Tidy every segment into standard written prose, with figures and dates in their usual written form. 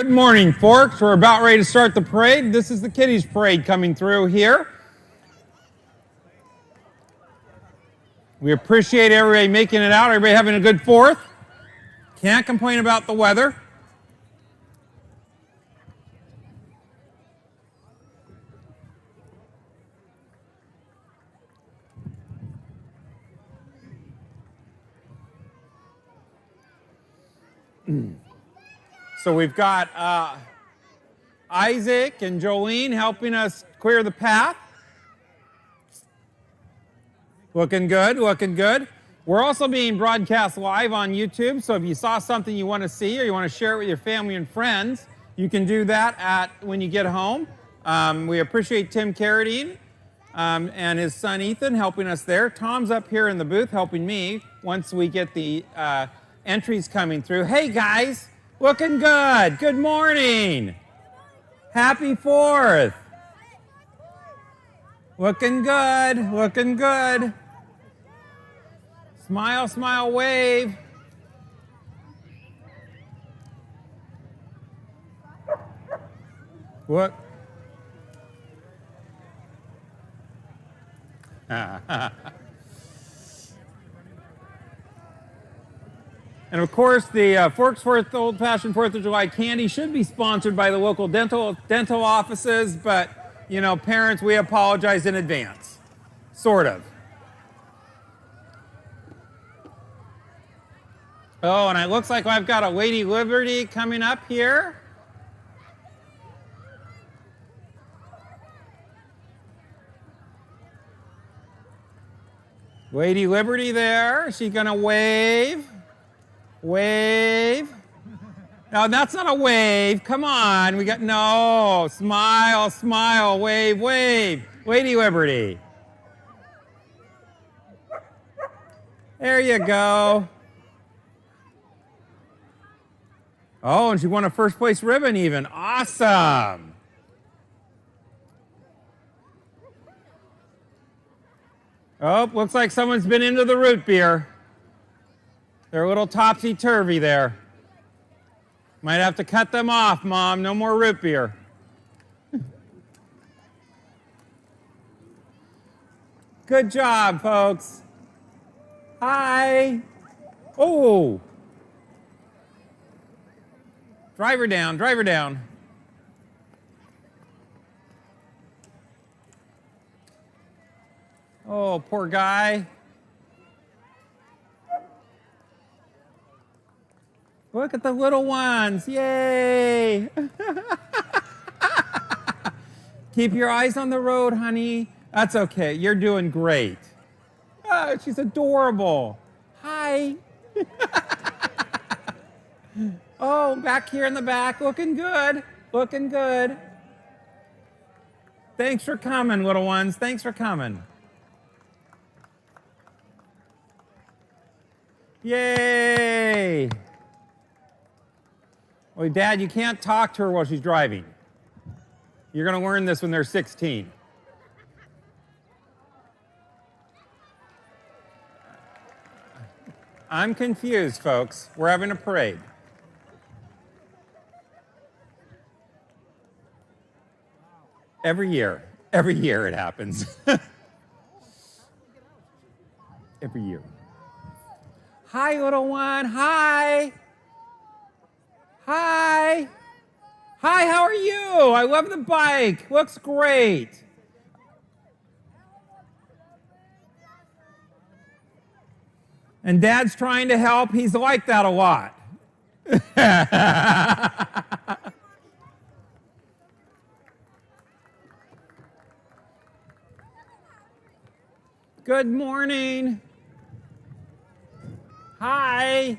Good morning, Forks. We're about ready to start the parade. This is the Kiddies Parade coming through here. We appreciate everybody making it out, everybody having a good 4th. Can't complain about the weather. So we've got Isaac and Jolene helping us clear the path. Looking good, looking good. We're also being broadcast live on YouTube, so if you saw something you want to see or you want to share it with your family and friends, you can do that when you get home. We appreciate Tim Carradine and his son Ethan helping us there. Tom's up here in the booth helping me once we get the entries coming through. Hey guys, looking good. Good morning. Happy 4th. Looking good, looking good. Smile, smile, wave. What? And of course, the Forks Worth Old Fashioned 4th of July candy should be sponsored by the local dental offices, but, you know, parents, we apologize in advance. Sort of. Oh, and it looks like I've got a Lady Liberty coming up here. Lady Liberty there. Is she going to wave? Wave. No, that's not a wave. Come on. We got, no. Smile, smile, wave, wave. Lady Liberty. There you go. Oh, and she won a first place ribbon even. Awesome. Oh, looks like someone's been into the root beer. They're a little topsy-turvy there. Might have to cut them off, Mom. No more root beer. Good job, folks. Hi. Oh. Drive her down, drive her down. Oh, poor guy. Look at the little ones. Yay. Keep your eyes on the road, honey. That's okay. You're doing great. Oh, she's adorable. Hi. Oh, back here in the back. Looking good. Looking good. Thanks for coming, little ones. Thanks for coming. Yay. Well, Dad, you can't talk to her while she's driving. You're going to learn this when they're 16. I'm confused, folks. We're having a parade. Every year it happens. Every year. Hi, little one. Hi. Hi. Hi, how are you? I love the bike. Looks great. And Dad's trying to help. He's like that a lot. Good morning. Hi.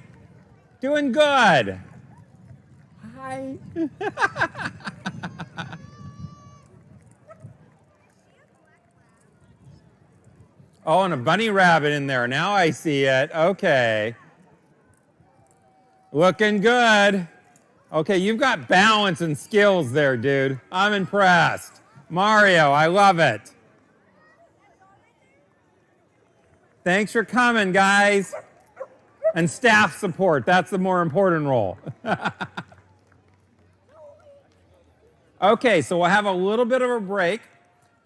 Doing good. Hi. Oh, and a bunny rabbit in there. Now I see it. Okay. Looking good. Okay, you've got balance and skills there, dude. I'm impressed. Mario, I love it. Thanks for coming, guys. And staff support. That's the more important role. Okay, so we'll have a little bit of a break.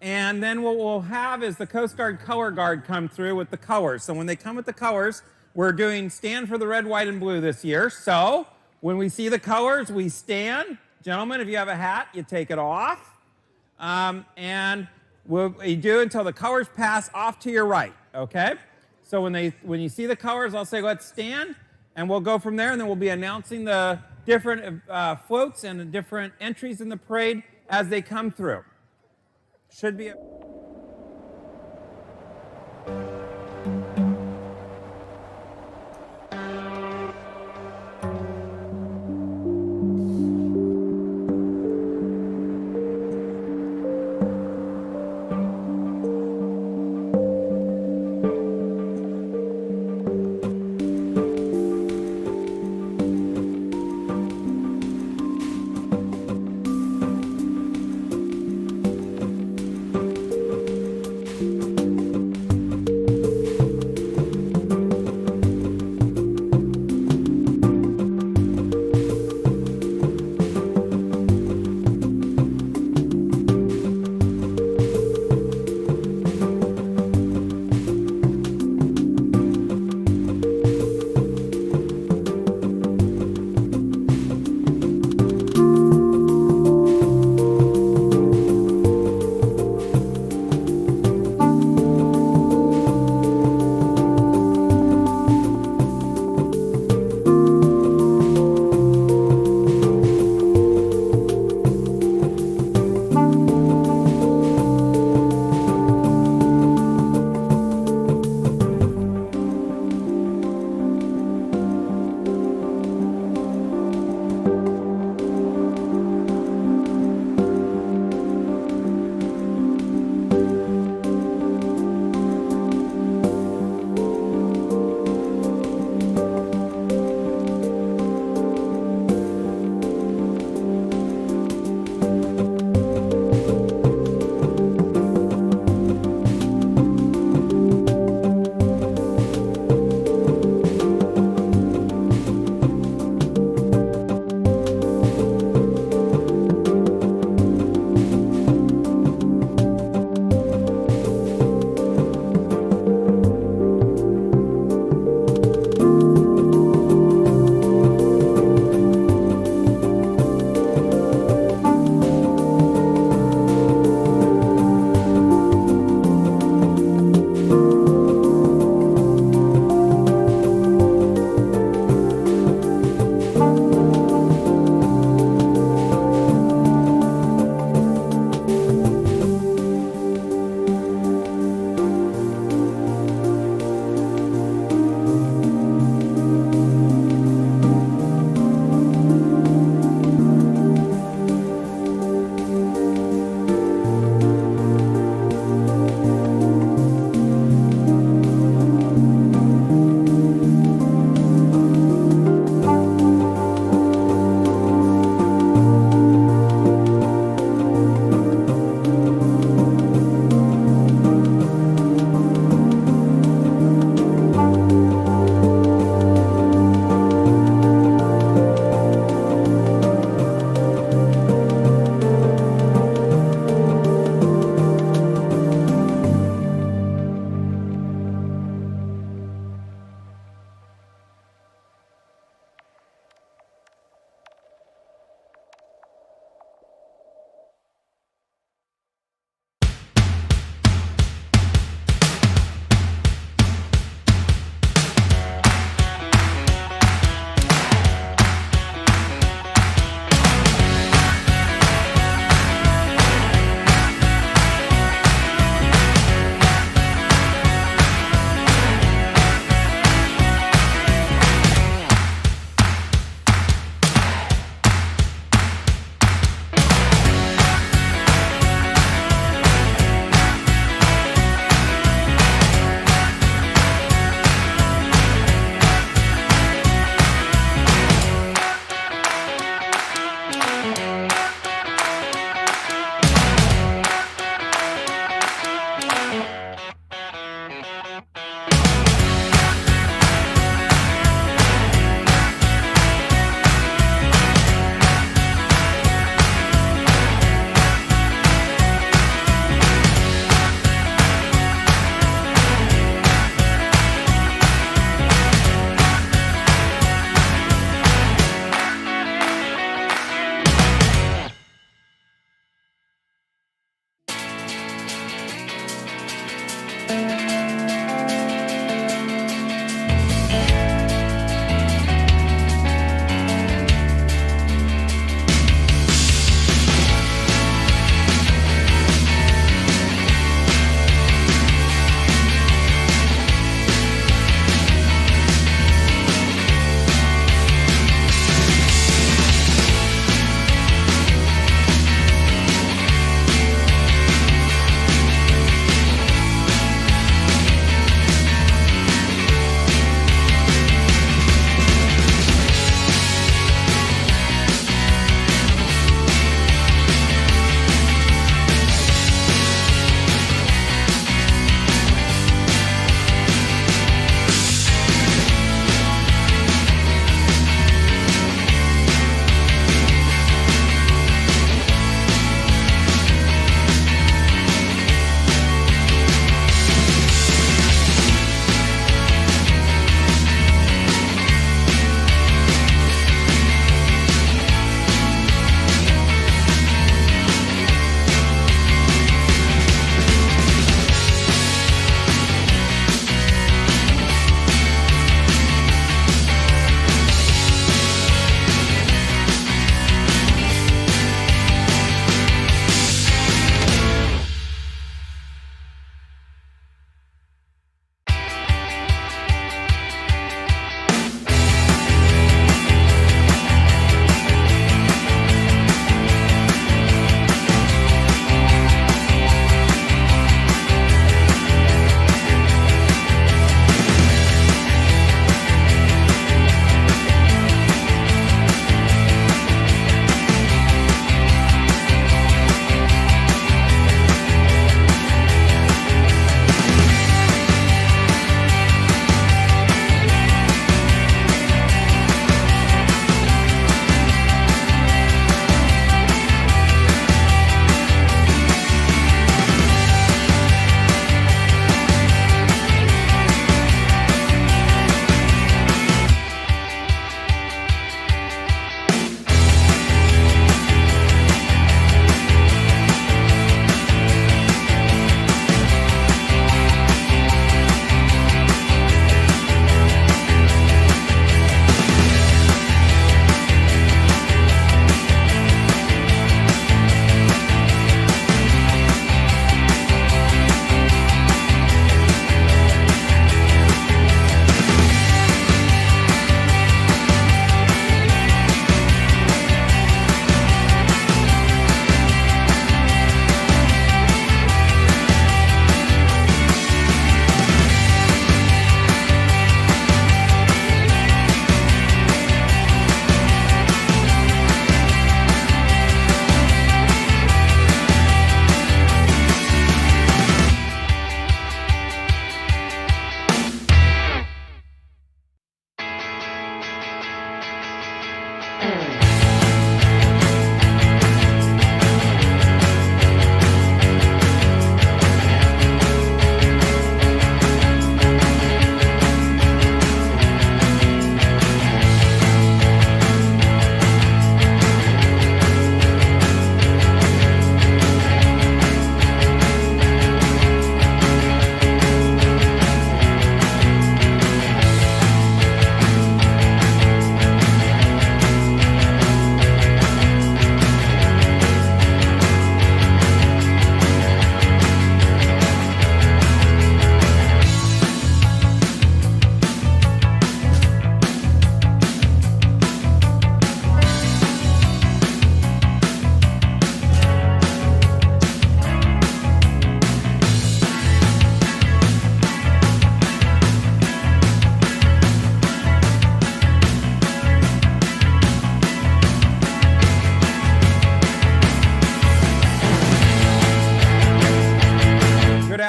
And then what we'll have is the Coast Guard color guard come through with the colors. So when they come with the colors, we're doing stand for the red, white, and blue this year. So when we see the colors, we stand. Gentlemen, if you have a hat, you take it off. And you do until the colors pass off to your right, okay? So when you see the colors, I'll say let's stand, and we'll go from there, and then we'll be announcing the different floats and the different entries in the parade as they come through. Should be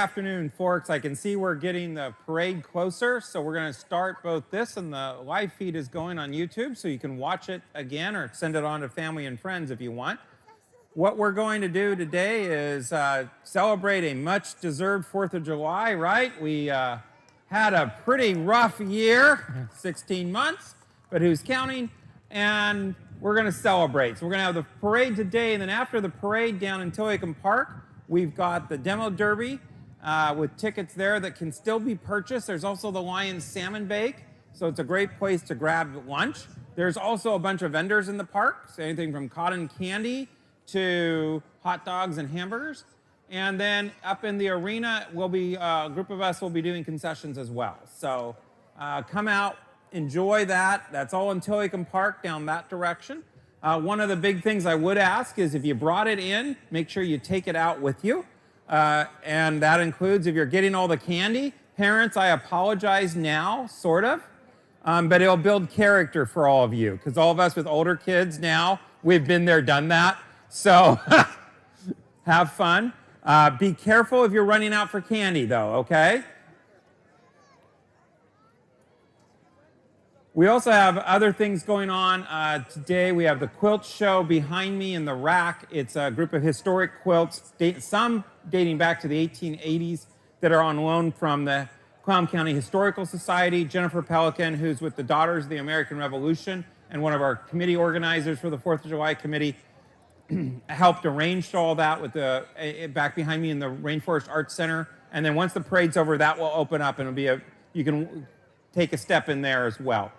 afternoon, Forks. I can see we're getting the parade closer, so we're going to start both this, and the live feed is going on YouTube, so you can watch it again or send it on to family and friends if you want. What we're going to do today is celebrate a much-deserved 4th of July, right? We had a pretty rough year, 16 months, but who's counting? And we're going to celebrate. So we're going to have the parade today, and then after the parade down in Tillicum Park, we've got the demo derby. with tickets there that can still be purchased. There's also the Lions Salmon Bake, so it's a great place to grab lunch. There's also a bunch of vendors in the park, so anything from cotton candy to hot dogs and hamburgers. And then up in the arena, a group of us will be doing concessions as well. So come out, enjoy that. That's all in Tillicum Park down that direction. One of the big things I would ask is if you brought it in, make sure you take it out with you. And that includes if you're getting all the candy. Parents, I apologize now, sort of. But it'll build character for all of you, because all of us with older kids now, we've been there, done that. So have fun. Be careful if you're running out for candy, though, okay? We also have other things going on. Today we have the quilt show behind me in the rack. It's a group of historic quilts, some dating back to the 1880s, that are on loan from the Clallam County Historical Society. Jennifer Pelican, who's with the Daughters of the American Revolution and one of our committee organizers for the 4th of July committee, helped arrange all that with back behind me in the Rainforest Arts Center. And then once the parade's over, that will open up and you can take a step in there as well.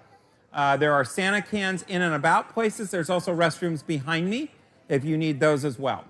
There are Santa cans in and about places. There's also restrooms behind me if you need those as well.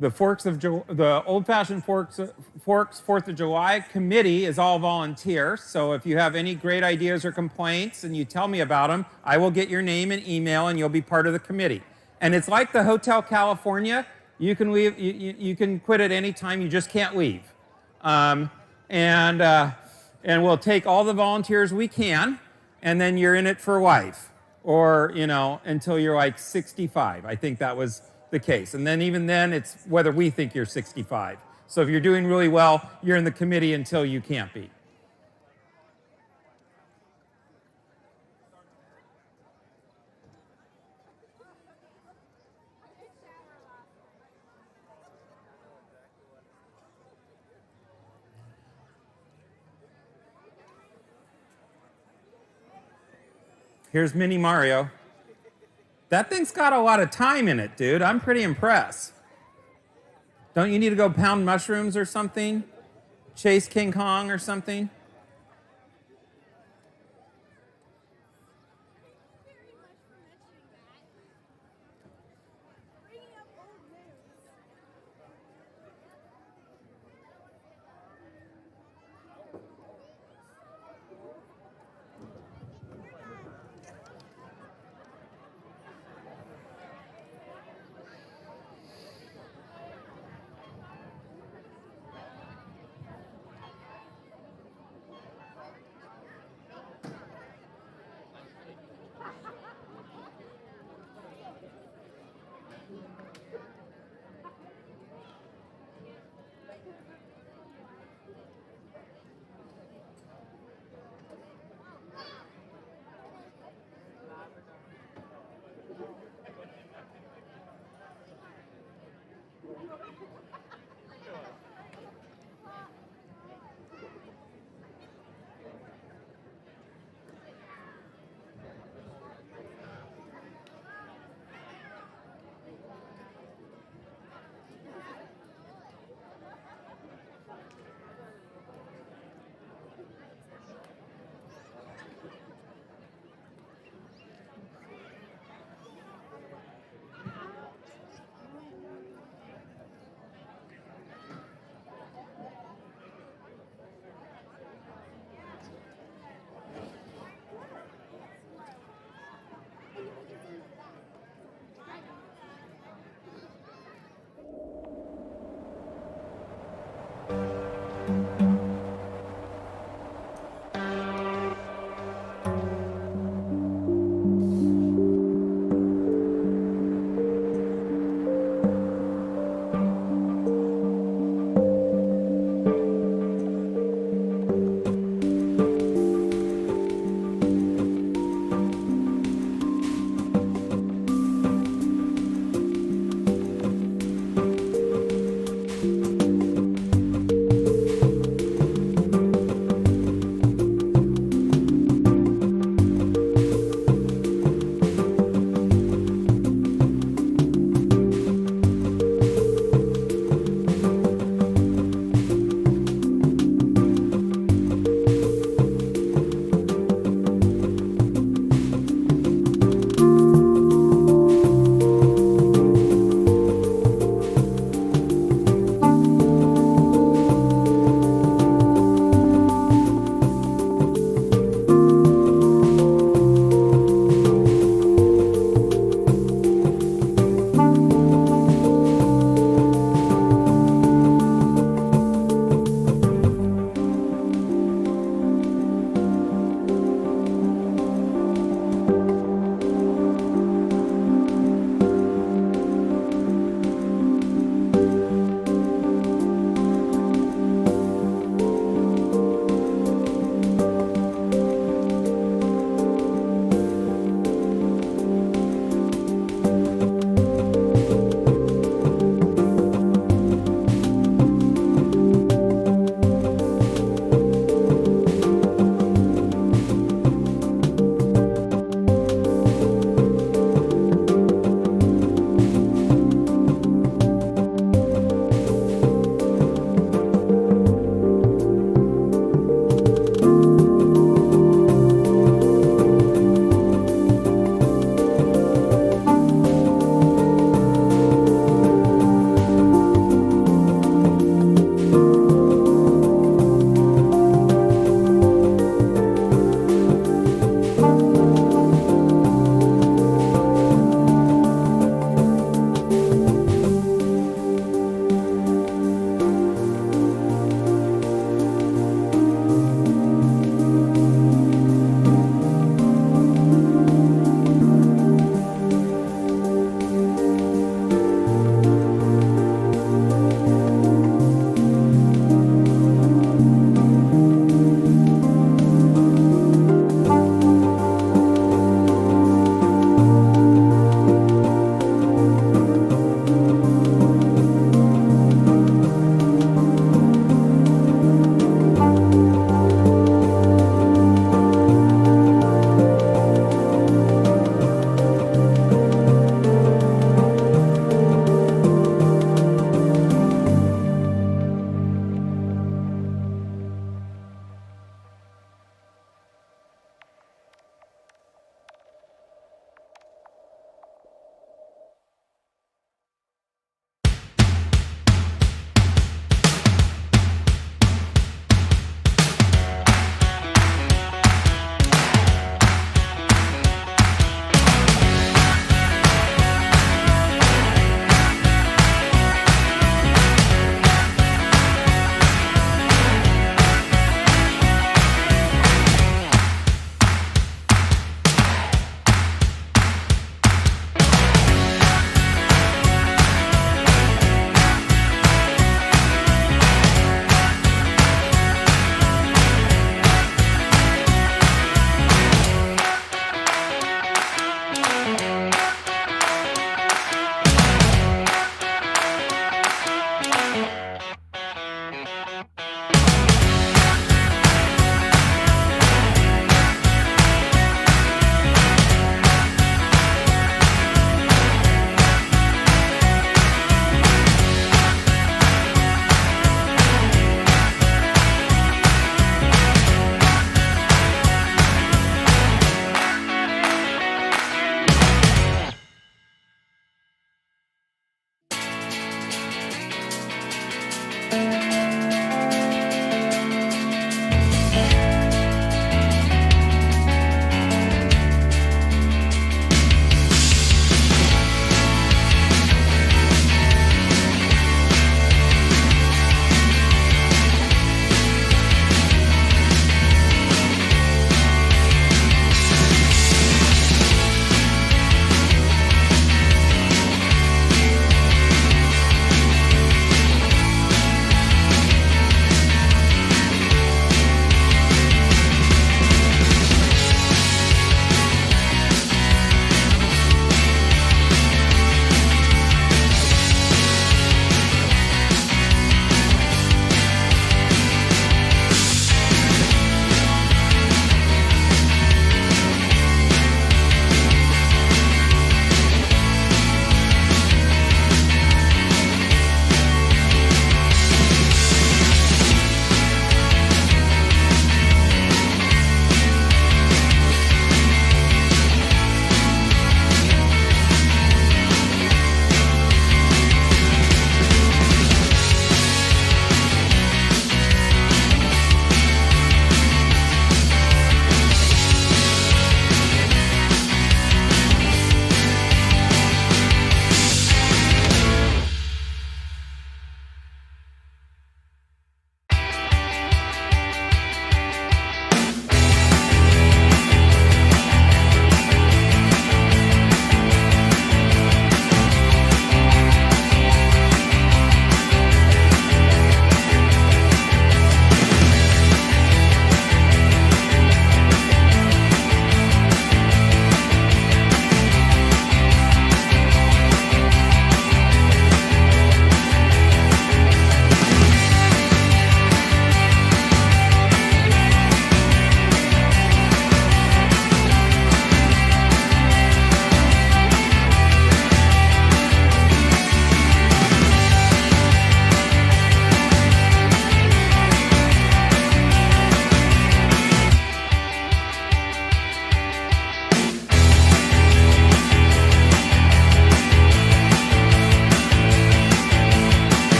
The Old Fashioned Forks 4th of July committee is all volunteer. So if you have any great ideas or complaints and you tell me about them, I will get your name and email and you'll be part of the committee. And it's like the Hotel California. You can leave. You can quit at any time. You just can't leave. And we'll take all the volunteers we can, and then you're in it for life, or until you're like 65. I think that was the case. And then even then, it's whether we think you're 65. So if you're doing really well, you're in the committee until you can't be. Here's Mini Mario. That thing's got a lot of time in it, dude. I'm pretty impressed. Don't you need to go pound mushrooms or something? Chase King Kong or something?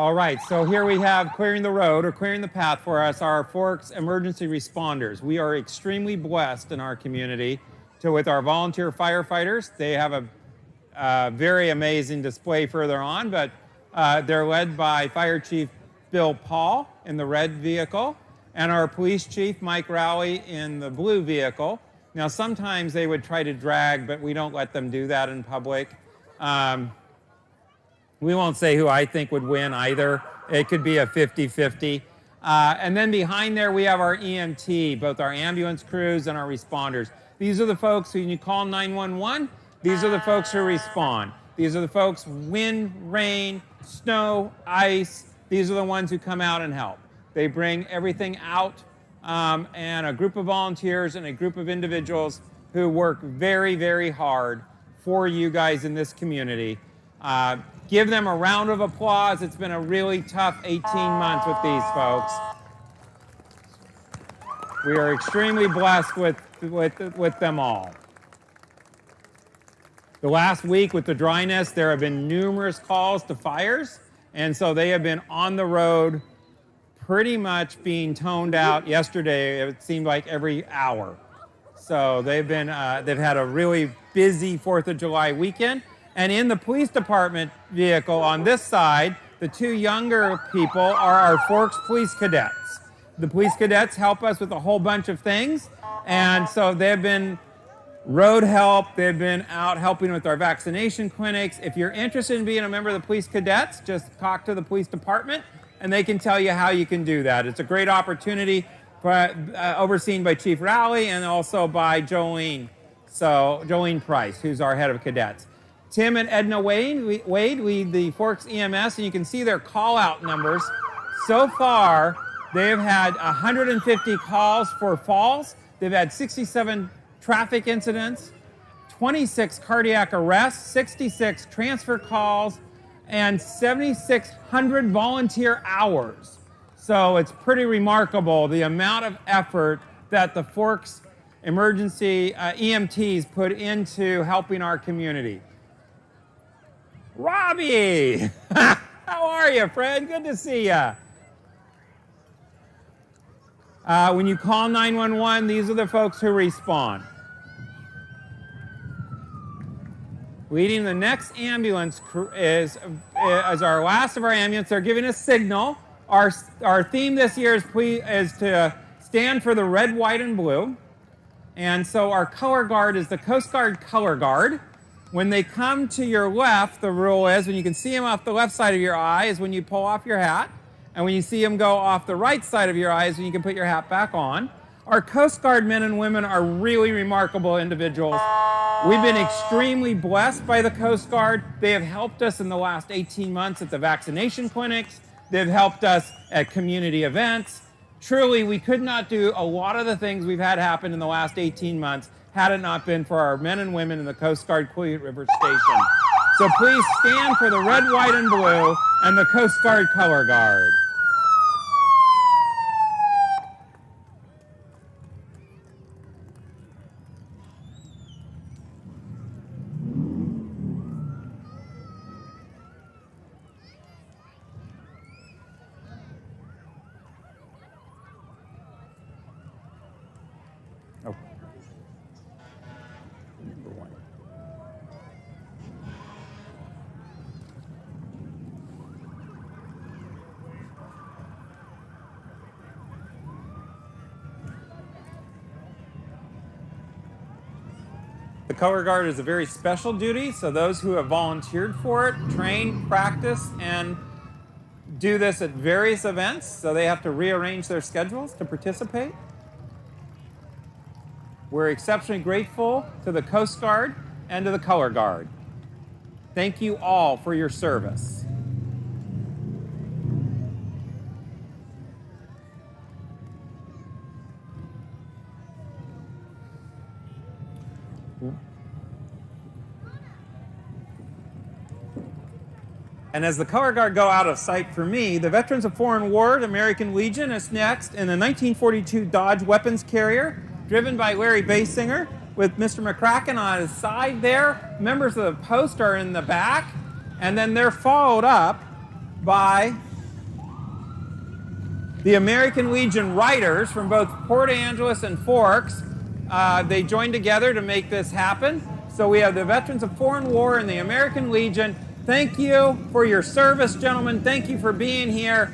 All right, so here we have clearing the road or clearing the path for us, our Forks emergency responders. We are extremely blessed in our community with our volunteer firefighters. They have a very amazing display further on, but they're led by Fire Chief Bill Paul in the red vehicle and our Police Chief Mike Rowley in the blue vehicle. Now, sometimes they would try to drag, but we don't let them do that in public. We won't say who I think would win either. It could be a 50-50. And then behind there, we have our EMT, both our ambulance crews and our responders. These are the folks who, when you call 911, these are the folks who respond. These are the folks, wind, rain, snow, ice. These are the ones who come out and help. They bring everything out, and a group of volunteers and a group of individuals who work very, very hard for you guys in this community. Give them a round of applause. It's been a really tough 18 months with these folks. We are extremely blessed with them all. The last week with the dryness, there have been numerous calls to fires, and so they have been on the road pretty much being toned out. Yesterday, it seemed like every hour. So they've had a really busy 4th of July weekend. And in the police department vehicle on this side, the two younger people are our Forks Police Cadets. The police cadets help us with a whole bunch of things. And so they've been road help. They've been out helping with our vaccination clinics. If you're interested in being a member of the police cadets, just talk to the police department and they can tell you how you can do that. It's a great opportunity overseen by Chief Rowley and also by Jolene Price, who's our head of cadets. Tim and Edna Wade lead the Forks EMS, and you can see their call-out numbers. So far, they've had 150 calls for falls. They've had 67 traffic incidents, 26 cardiac arrests, 66 transfer calls, and 7,600 volunteer hours. So it's pretty remarkable the amount of effort that the Forks emergency EMTs put into helping our community. Robbie! How are you, friend? Good to see you. When you call 911, these are the folks who respond. Leading the next ambulance is our last of our ambulance. They're giving a signal. Our theme this year is to stand for the red, white, and blue. And so our color guard is the Coast Guard Color Guard. When they come to your left, the rule is when you can see them off the left side of your eye is when you pull off your hat. And when you see them go off the right side of your eye is when you can put your hat back on. Our Coast Guard men and women are really remarkable individuals. We've been extremely blessed by the Coast Guard. They have helped us in the last 18 months at the vaccination clinics. They've helped us at community events. Truly, we could not do a lot of the things we've had happen in the last 18 months had it not been for our men and women in the Coast Guard Quileute River Station. So please stand for the red, white, and blue and the Coast Guard Color Guard. The color guard is a very special duty, so those who have volunteered for it train, practice, and do this at various events, so they have to rearrange their schedules to participate. We're exceptionally grateful to the Coast Guard and to the color guard. Thank you all for your service. And as the color guard go out of sight for me, the Veterans of Foreign War, American Legion, is next in a 1942 Dodge weapons carrier driven by Larry Basinger with Mr. McCracken on his side there. Members of the post are in the back, and then they're followed up by the American Legion Riders from both Port Angeles and Forks. They joined together to make this happen. So we have the Veterans of Foreign War and the American Legion. Thank you for your service, gentlemen. Thank you for being here.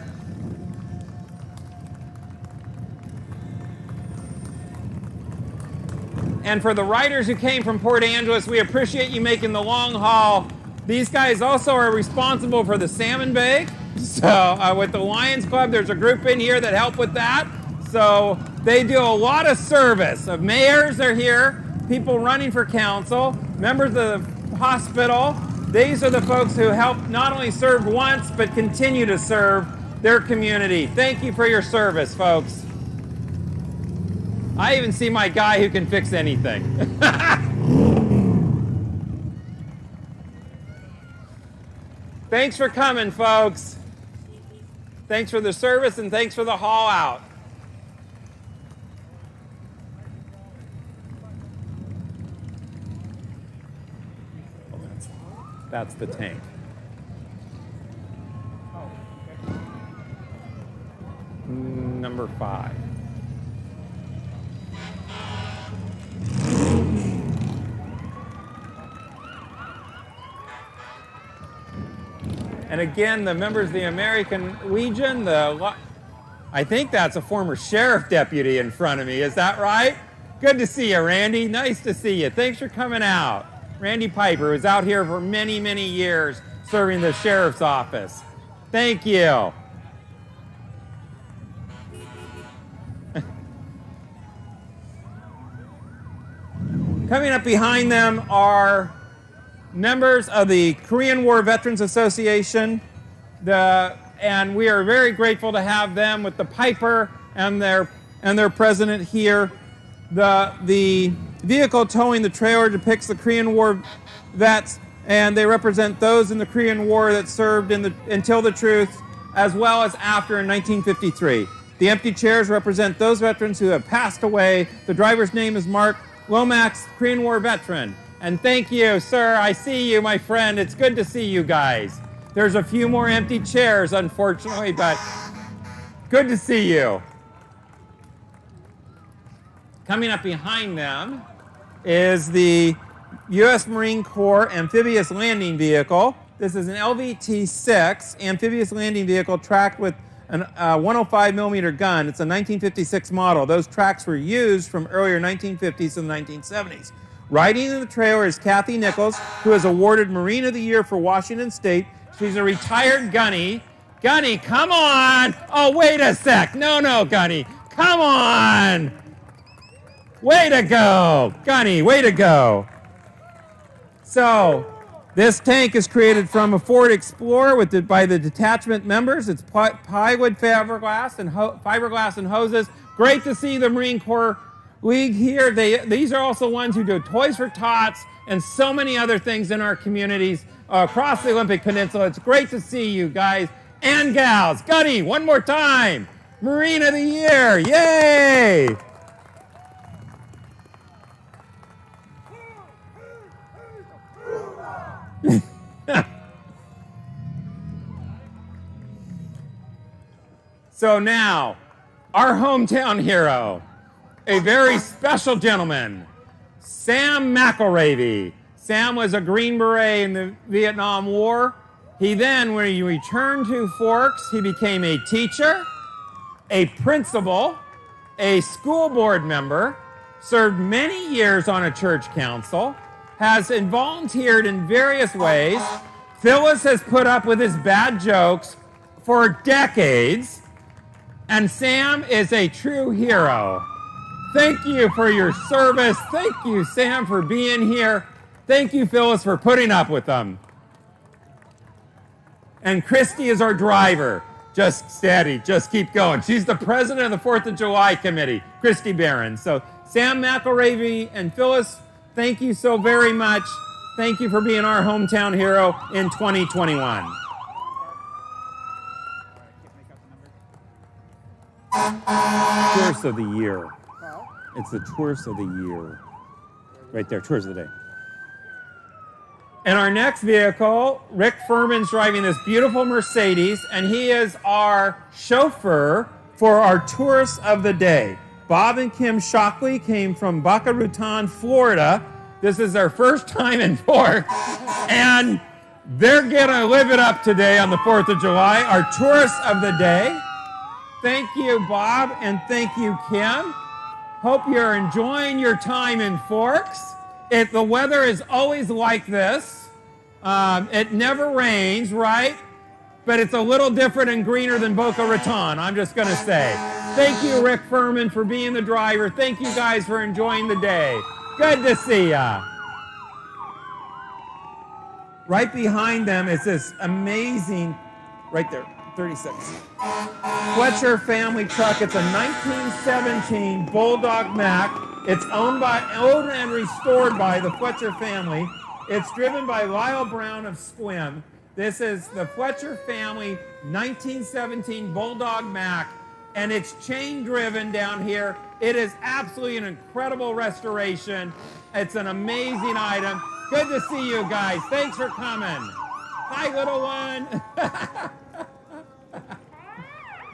And for the riders who came from Port Angeles, we appreciate you making the long haul. These guys also are responsible for the salmon bake. So with the Lions Club, there's a group in here that help with that. So they do a lot of service. Mayors are here, people running for council, members of the hospital. These are the folks who help not only serve once, but continue to serve their community. Thank you for your service, folks. I even see my guy who can fix anything. Thanks for coming, folks. Thanks for the service and thanks for the haul out. That's the tank. Number 5. And again, the members of the American Legion, I think that's a former sheriff deputy in front of me. Is that right? Good to see you, Randy. Nice to see you. Thanks for coming out. Randy Piper was out here for many, many years serving the sheriff's office. Thank you. Coming up behind them are members of the Korean War Veterans Association, and we are very grateful to have them with the Piper and their president here. The vehicle towing the trailer depicts the Korean War vets, and they represent those in the Korean War that served until the truth, as well as after in 1953. The empty chairs represent those veterans who have passed away. The driver's name is Mark Lomax, Korean War veteran. And thank you, sir. I see you, my friend. It's good to see you guys. There's a few more empty chairs, unfortunately, but good to see you. Coming up behind them is the U.S. Marine Corps Amphibious Landing Vehicle. This is an LVT-6 amphibious landing vehicle tracked with a 105 millimeter gun. It's a 1956 model. Those tracks were used from earlier 1950s to the 1970s. Riding in the trailer is Kathy Nichols, who is awarded Marine of the Year for Washington State. She's a retired gunny. Gunny, come on! Oh, wait a sec. No, Gunny. Come on! Way to go! Gunny, way to go! So, this tank is created from a Ford Explorer by the detachment members. It's plywood, fiberglass, and hoses. Great to see the Marine Corps League here. These are also ones who do Toys for Tots and so many other things in our communities across the Olympic Peninsula. It's great to see you guys and gals. Gunny, one more time. Marine of the Year. Yay! So now, our hometown hero, a very special gentleman, Sam McElravy. Sam was a Green Beret in the Vietnam War. He then, when he returned to Forks, he became a teacher, a principal, a school board member, served many years on a church council, has volunteered in various ways. Phyllis has put up with his bad jokes for decades, and Sam is a true hero. Thank you for your service. Thank you, Sam, for being here. Thank you, Phyllis, for putting up with them. And Christy is our driver. Just steady, just keep going. She's the president of the 4th of July committee, Christy Barron. So Sam McElravy and Phyllis, thank you so very much. Thank you for being our hometown hero in 2021. Tourist of the Year. It's the Tourist of the Year. Right there, Tourist of the Day. And our next vehicle, Rick Furman's driving this beautiful Mercedes, and he is our chauffeur for our tourists of the day. Bob and Kim Shockley came from Boca Raton, Florida. This is their first time in Forks, and they're gonna live it up today on the 4th of July. Our tourists of the day. Thank you, Bob, and thank you, Kim. Hope you're enjoying your time in Forks. The weather is always like this. It never rains, right? But it's a little different and greener than Boca Raton, I'm just going to say. Thank you, Rick Furman, for being the driver. Thank you guys for enjoying the day. Good to see ya. Right behind them is this amazing, right there, 36. Fletcher family truck. It's a 1917 Bulldog Mack. It's owned and restored by the Fletcher family. It's driven by Lyle Brown of Sequim. This is the Fletcher family 1917 Bulldog Mack, and it's chain driven down here. It is absolutely an incredible restoration. It's an amazing item. Good to see you guys. Thanks for coming. Hi, little one.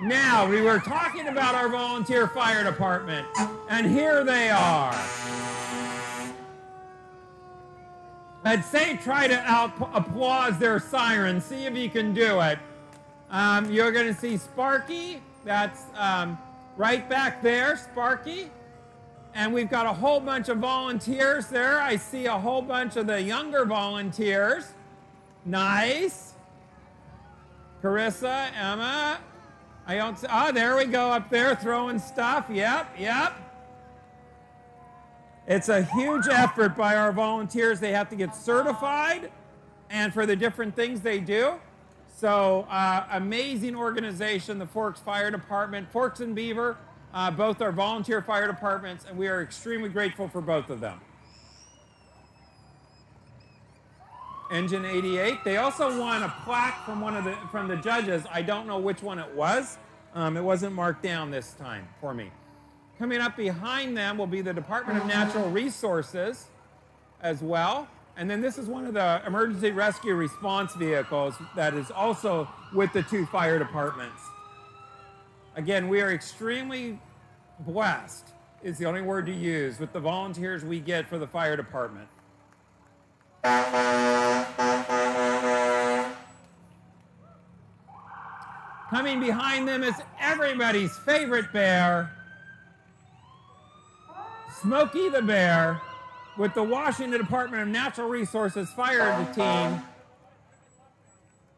Now, we were talking about our volunteer fire department, and here they are. I'd say try to applause their sirens. See if you can do it. You're going to see Sparky. That's right back there, Sparky. And we've got a whole bunch of volunteers there. I see a whole bunch of the younger volunteers. Nice. Carissa, Emma. I don't see, there we go up there throwing stuff. Yep. It's a huge effort by our volunteers. They have to get certified and for the different things they do. So amazing organization, the Forks Fire Department. Forks and Beaver, both are volunteer fire departments, and we are extremely grateful for both of them. Engine 88. They also won a plaque from the judges. I don't know which one it was. It wasn't marked down this time for me. Coming up behind them will be the Department of Natural Resources as well. And then this is one of the emergency rescue response vehicles that is also with the two fire departments. Again, we are extremely blessed, is the only word to use, with the volunteers we get for the fire department. Coming behind them is everybody's favorite bear, Smokey the Bear, with the Washington Department of Natural Resources fire team.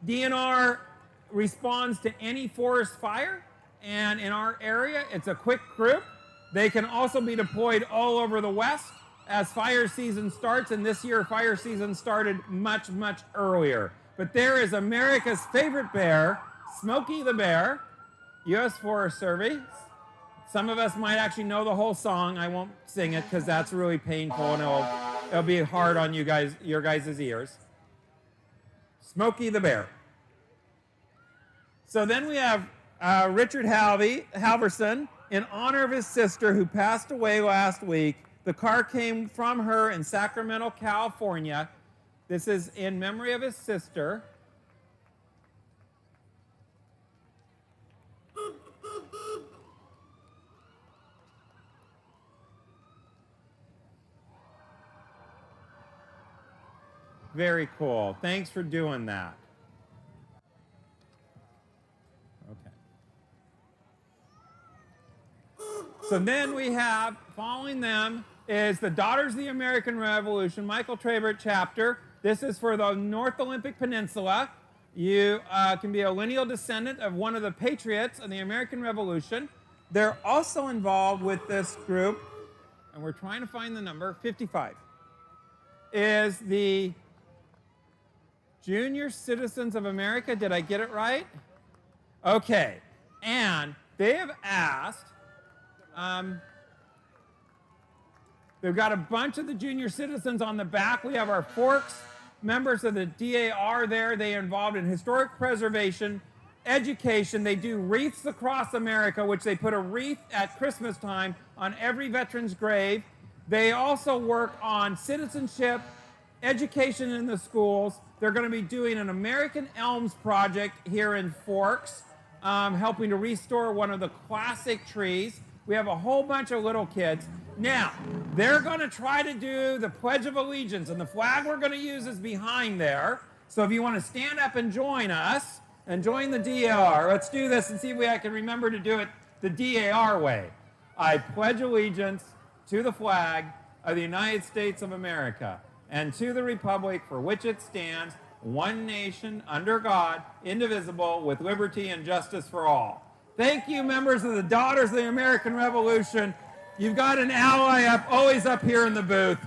DNR responds to any forest fire, and in our area, it's a quick group. They can also be deployed all over the West as fire season starts, and this year fire season started much, much earlier. But there is America's favorite bear, Smokey the Bear, U.S. Forest Service. Some of us might actually know the whole song. I won't sing it because that's really painful and it'll be hard on you guys, your guys' ears. Smokey the Bear. So then we have Richard Halverson, in honor of his sister who passed away last week. The car came from her in Sacramento, California. This is in memory of his sister. Very cool. Thanks for doing that. Okay. So then we have, following them, is the Daughters of the American Revolution, Michael Trabert chapter. This is for the North Olympic Peninsula. You can be a lineal descendant of one of the patriots of the American Revolution. They're also involved with this group, and we're trying to find the number, 55, is the Junior Citizens of America. Did I get it right? Okay. And they have asked, they've got a bunch of the junior citizens on the back. We have our Forks members of the DAR there. They are involved in historic preservation, education. They do wreaths across America, which they put a wreath at Christmas time on every veteran's grave. They also work on citizenship, education in the schools. They're going to be doing an American Elms project here in Forks. helping to restore one of the classic trees. We have a whole bunch of little kids. Now, they're going to try to do the Pledge of Allegiance, and the flag we're going to use is behind there. So if you want to stand up and join us, and join the DAR, let's do this and see if I can remember to do it the DAR way. I pledge allegiance to the flag of the United States of America and to the republic for which it stands, one nation, under God, indivisible, with liberty and justice for all. Thank you, members of the Daughters of the American Revolution. You've got an ally always up here in the booth.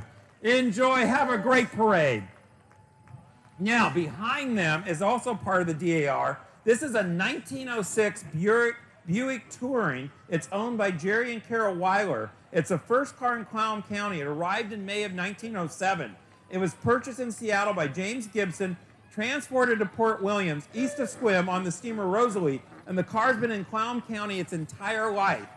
Enjoy. Have a great parade. Now, behind them is also part of the DAR. This is a 1906 Buick Touring. It's owned by Jerry and Carol Weiler. It's the first car in Clallam County. It arrived in May of 1907. It was purchased in Seattle by James Gibson, transported to Port Williams, east of Sequim, on the steamer Rosalie, and the car's been in Clallam County its entire life.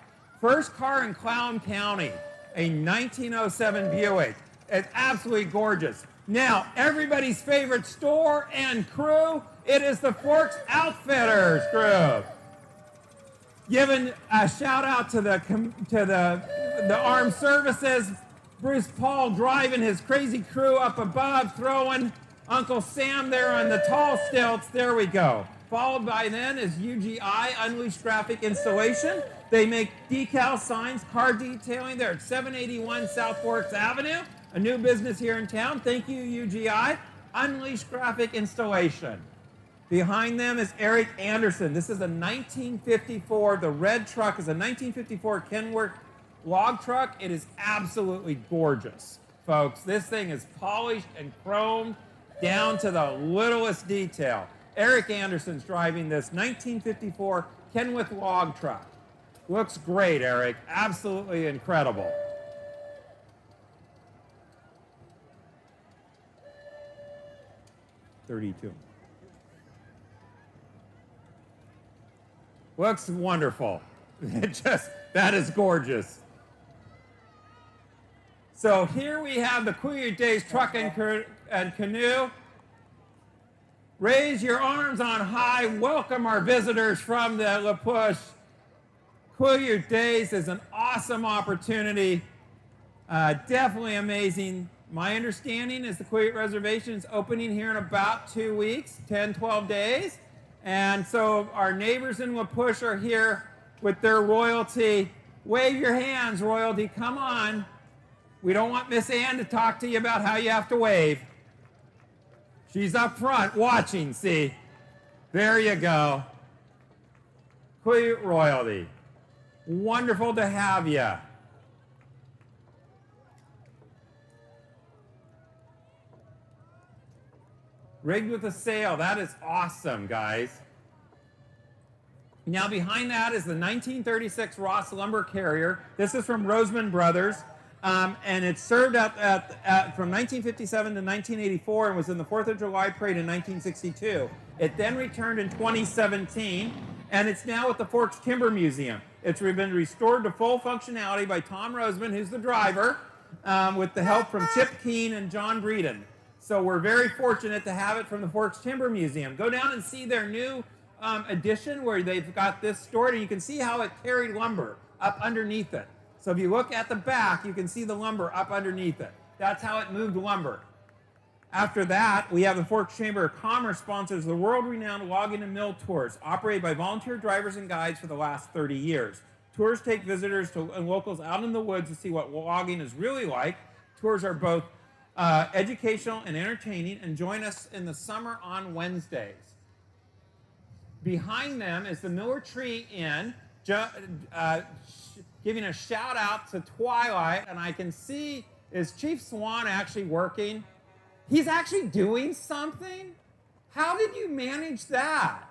First car in Clallam County, a 1907 Buick. It's absolutely gorgeous. Now, everybody's favorite store and crew, it is the Forks Outfitters crew. Giving a shout out to the armed services. Bruce Paul driving his crazy crew up above, throwing Uncle Sam there on the tall stilts. There we go. Followed by then is UGI, Unleashed Graphic Installation. They make decal signs, car detailing. They're at 781 South Forks Avenue. A new business here in town. Thank you, UGI. Unleashed Graphic Installation. Behind them is Eric Anderson. This is a 1954, the red truck is a 1954 Kenworth log truck. It is absolutely gorgeous, folks. This thing is polished and chromed down to the littlest detail. Eric Anderson's driving this 1954 Kenworth log truck. Looks great, Eric. Absolutely incredible. $32. Looks wonderful. That is gorgeous. So here we have the Quileute Days Truck and Canoe. Raise your arms on high. Welcome our visitors from the La Push. Quileute Days is an awesome opportunity. Definitely amazing. My understanding is the Quileute Reservation is opening here in about 2 weeks, 10, 12 days. And so our neighbors in La Push are here with their royalty. Wave your hands, royalty. Come on. We don't want Miss Ann to talk to you about how you have to wave. She's up front watching, see. There you go. Quileute royalty. Wonderful to have you. Rigged with a sail. That is awesome, guys. Now behind that is the 1936 Ross Lumber Carrier. This is from Roseman Brothers. And it served from 1957 to 1984 and was in the 4th of July Parade in 1962. It then returned in 2017, and it's now at the Forks Timber Museum. It's been restored to full functionality by Tom Roseman, who's the driver, with the help from Chip Keene and John Breeden. So we're very fortunate to have it from the Forks Timber Museum. Go down and see their new addition where they've got this stored, and you can see how it carried lumber up underneath it. So if you look at the back, you can see the lumber up underneath it. That's how it moved lumber. After that, we have the Forks Chamber of Commerce sponsors the world-renowned logging and mill tours, operated by volunteer drivers and guides for the last 30 years. Tours take visitors and locals out in the woods to see what logging is really like. Tours are both educational and entertaining, and join us in the summer on Wednesdays. Behind them is the Miller Tree Inn, giving a shout out to Twilight, and I can see, is Chief Swan actually working? He's actually doing something? How did you manage that?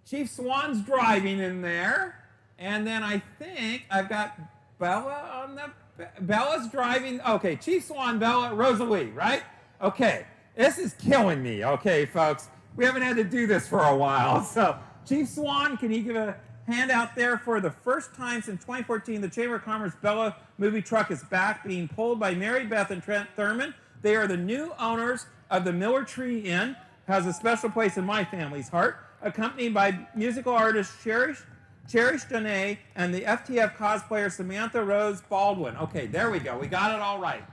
Chief Swan's driving in there, and then I think I've got Bella on the... Bella's driving... Okay, Chief Swan, Bella, Rosalie, right? Okay, this is killing me, okay, folks? We haven't had to do this for a while, so Chief Swan, can you give a hand out there? For the first time since 2014, the Chamber of Commerce Bella movie truck is back, being pulled by Mary Beth and Trent Thurman. They are the new owners of the Miller Tree Inn. Has a special place in my family's heart. accompanied by musical artist Cherish Dene and the FTF cosplayer Samantha Rose Baldwin. Okay, there we go. We got it all right.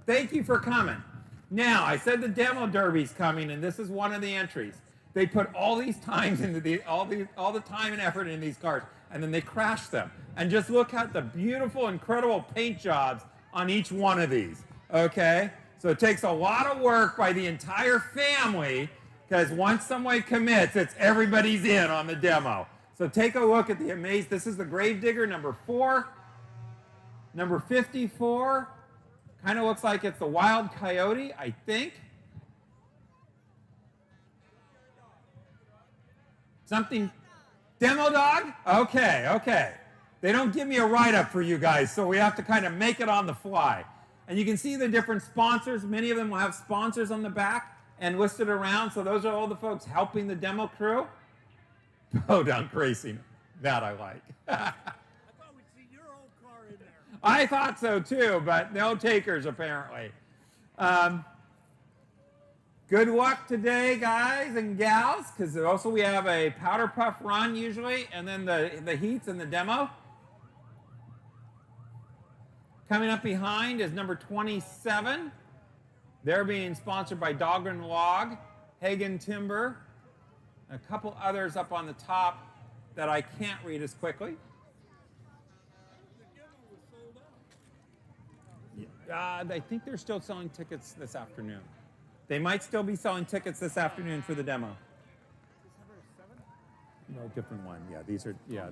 Thank you for coming. Now, I said the demo derby's coming, and this is one of the entries. They put all these times into all the time and effort in these cars, and then they crash them. And just look at the beautiful, incredible paint jobs on each one of these. Okay? So it takes a lot of work by the entire family, because once someone commits, it's everybody's in on the demo. So take a look at the amazing. This is the Gravedigger number 4. Number 54. Kind of looks like it's the Wild Coyote, I think. Something. Demo Dog? Okay, okay. They don't give me a write-up for you guys, so we have to kind of make it on the fly. And you can see the different sponsors. Many of them will have sponsors on the back and listed around. So those are all the folks helping the demo crew. Podunk Racing. That I like. I thought we'd see your old car in there. I thought so too, but no takers apparently. Good luck today, guys and gals, because also we have a powder puff run usually, and then the heats and the demo. Coming up behind is number 27. They're being sponsored by Dahlgren Log, Hagen Timber, a couple others up on the top that I can't read as quickly. I think they're still selling tickets this afternoon. They might still be selling tickets this afternoon for the demo. No, different one. Yeah, these are, yeah.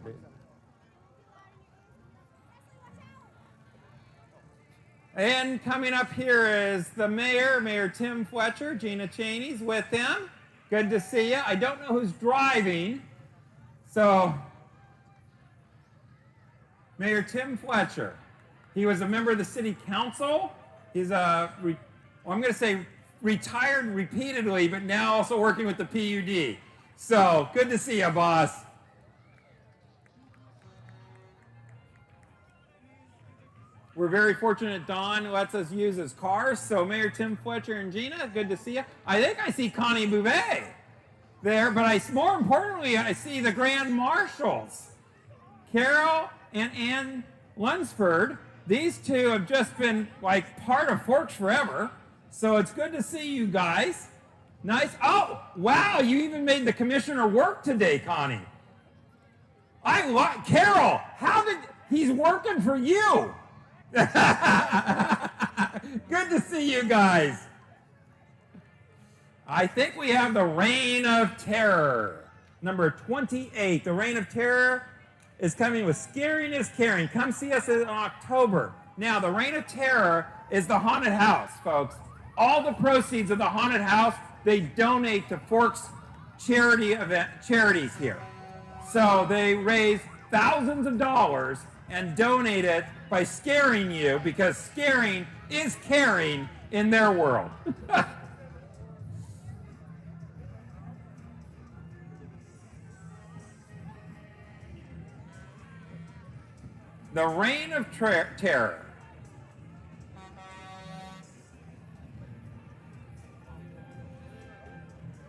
And coming up here is the mayor, Mayor Tim Fletcher. Gina Cheney's with him. Good to see you. I don't know who's driving, so Mayor Tim Fletcher. He was a member of the city council. He's I'm going to say retired repeatedly, but now also working with the PUD. So good to see you, boss. We're very fortunate Don lets us use his cars. So Mayor Tim Fletcher and Gina, good to see you. I think I see Connie Bouvet there, but more importantly, I see the Grand Marshals, Carol and Ann Lunsford. These two have just been like part of Forks forever. So it's good to see you guys. Nice. Oh, wow, you even made the commissioner work today, Connie. I like Carol. He's working for you. Good to see you guys. I think we have the Reign of Terror, number 28. The Reign of Terror is coming with Scariness Caring. Come see us in October. Now, the Reign of Terror is the haunted house, folks. All the proceeds of the haunted house, they donate to Forks charities here. So they raise thousands of dollars and donate it by scaring you, because scaring is caring in their world. The Reign of Terror.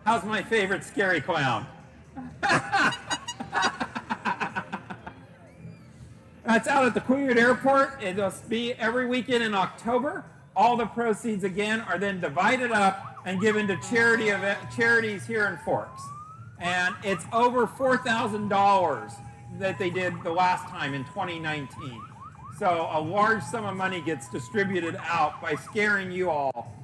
How's my favorite scary clown? That's out at the Couillard Airport. It'll be every weekend in October. All the proceeds, again, are then divided up and given to charities here in Forks. And it's over $4,000 that they did the last time in 2019. So a large sum of money gets distributed out by scaring you all.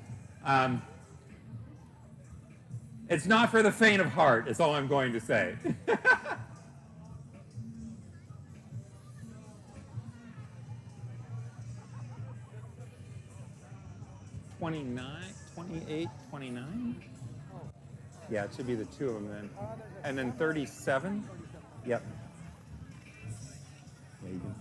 It's not for the faint of heart, is all I'm going to say. 29, 28, 29? Yeah, it should be the two of them then. And then 37? Yep. Yeah, you can.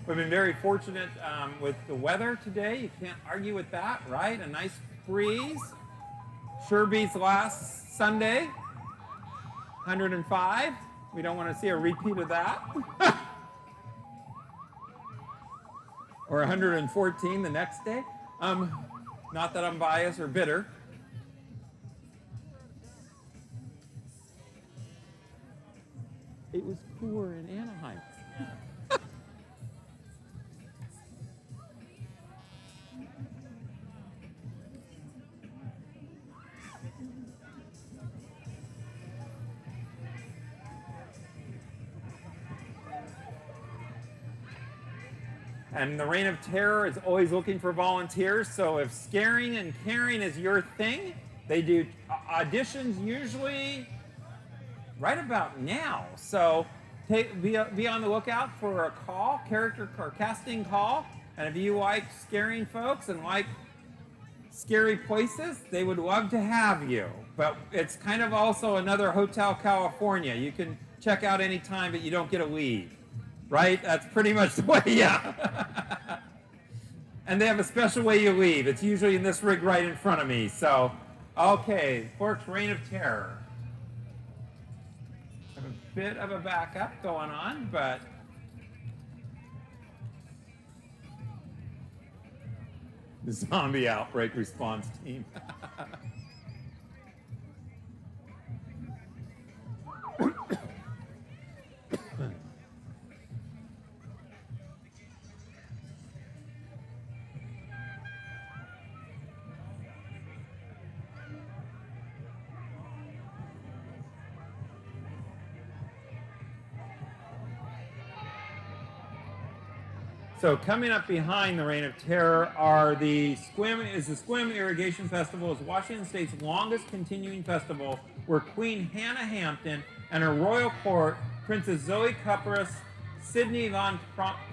We've been very fortunate with the weather today. You can't argue with that, right? A nice breeze. Sure beats last Sunday, 105. We don't want to see a repeat of that. Or 114 the next day. Not that I'm biased or bitter. It was cooler in Anaheim. And the Reign of Terror is always looking for volunteers. So if scaring and caring is your thing, they do auditions usually right about now. So be on the lookout for a call, character or casting call. And if you like scaring folks and like scary places, they would love to have you. But it's kind of also another Hotel California. You can check out anytime, but you don't get to leave. Right? That's pretty much the way, yeah. And they have a special way you leave. It's usually in this rig right in front of me. So, okay, Forks Reign of Terror. Have a bit of a backup going on, but the zombie outbreak response team. So coming up behind the Reign of Terror are the Sequim Irrigation Festival. Is Washington State's longest continuing festival, where Queen Hannah Hampton and her royal court, Princess Zoe Kupperus, Sydney von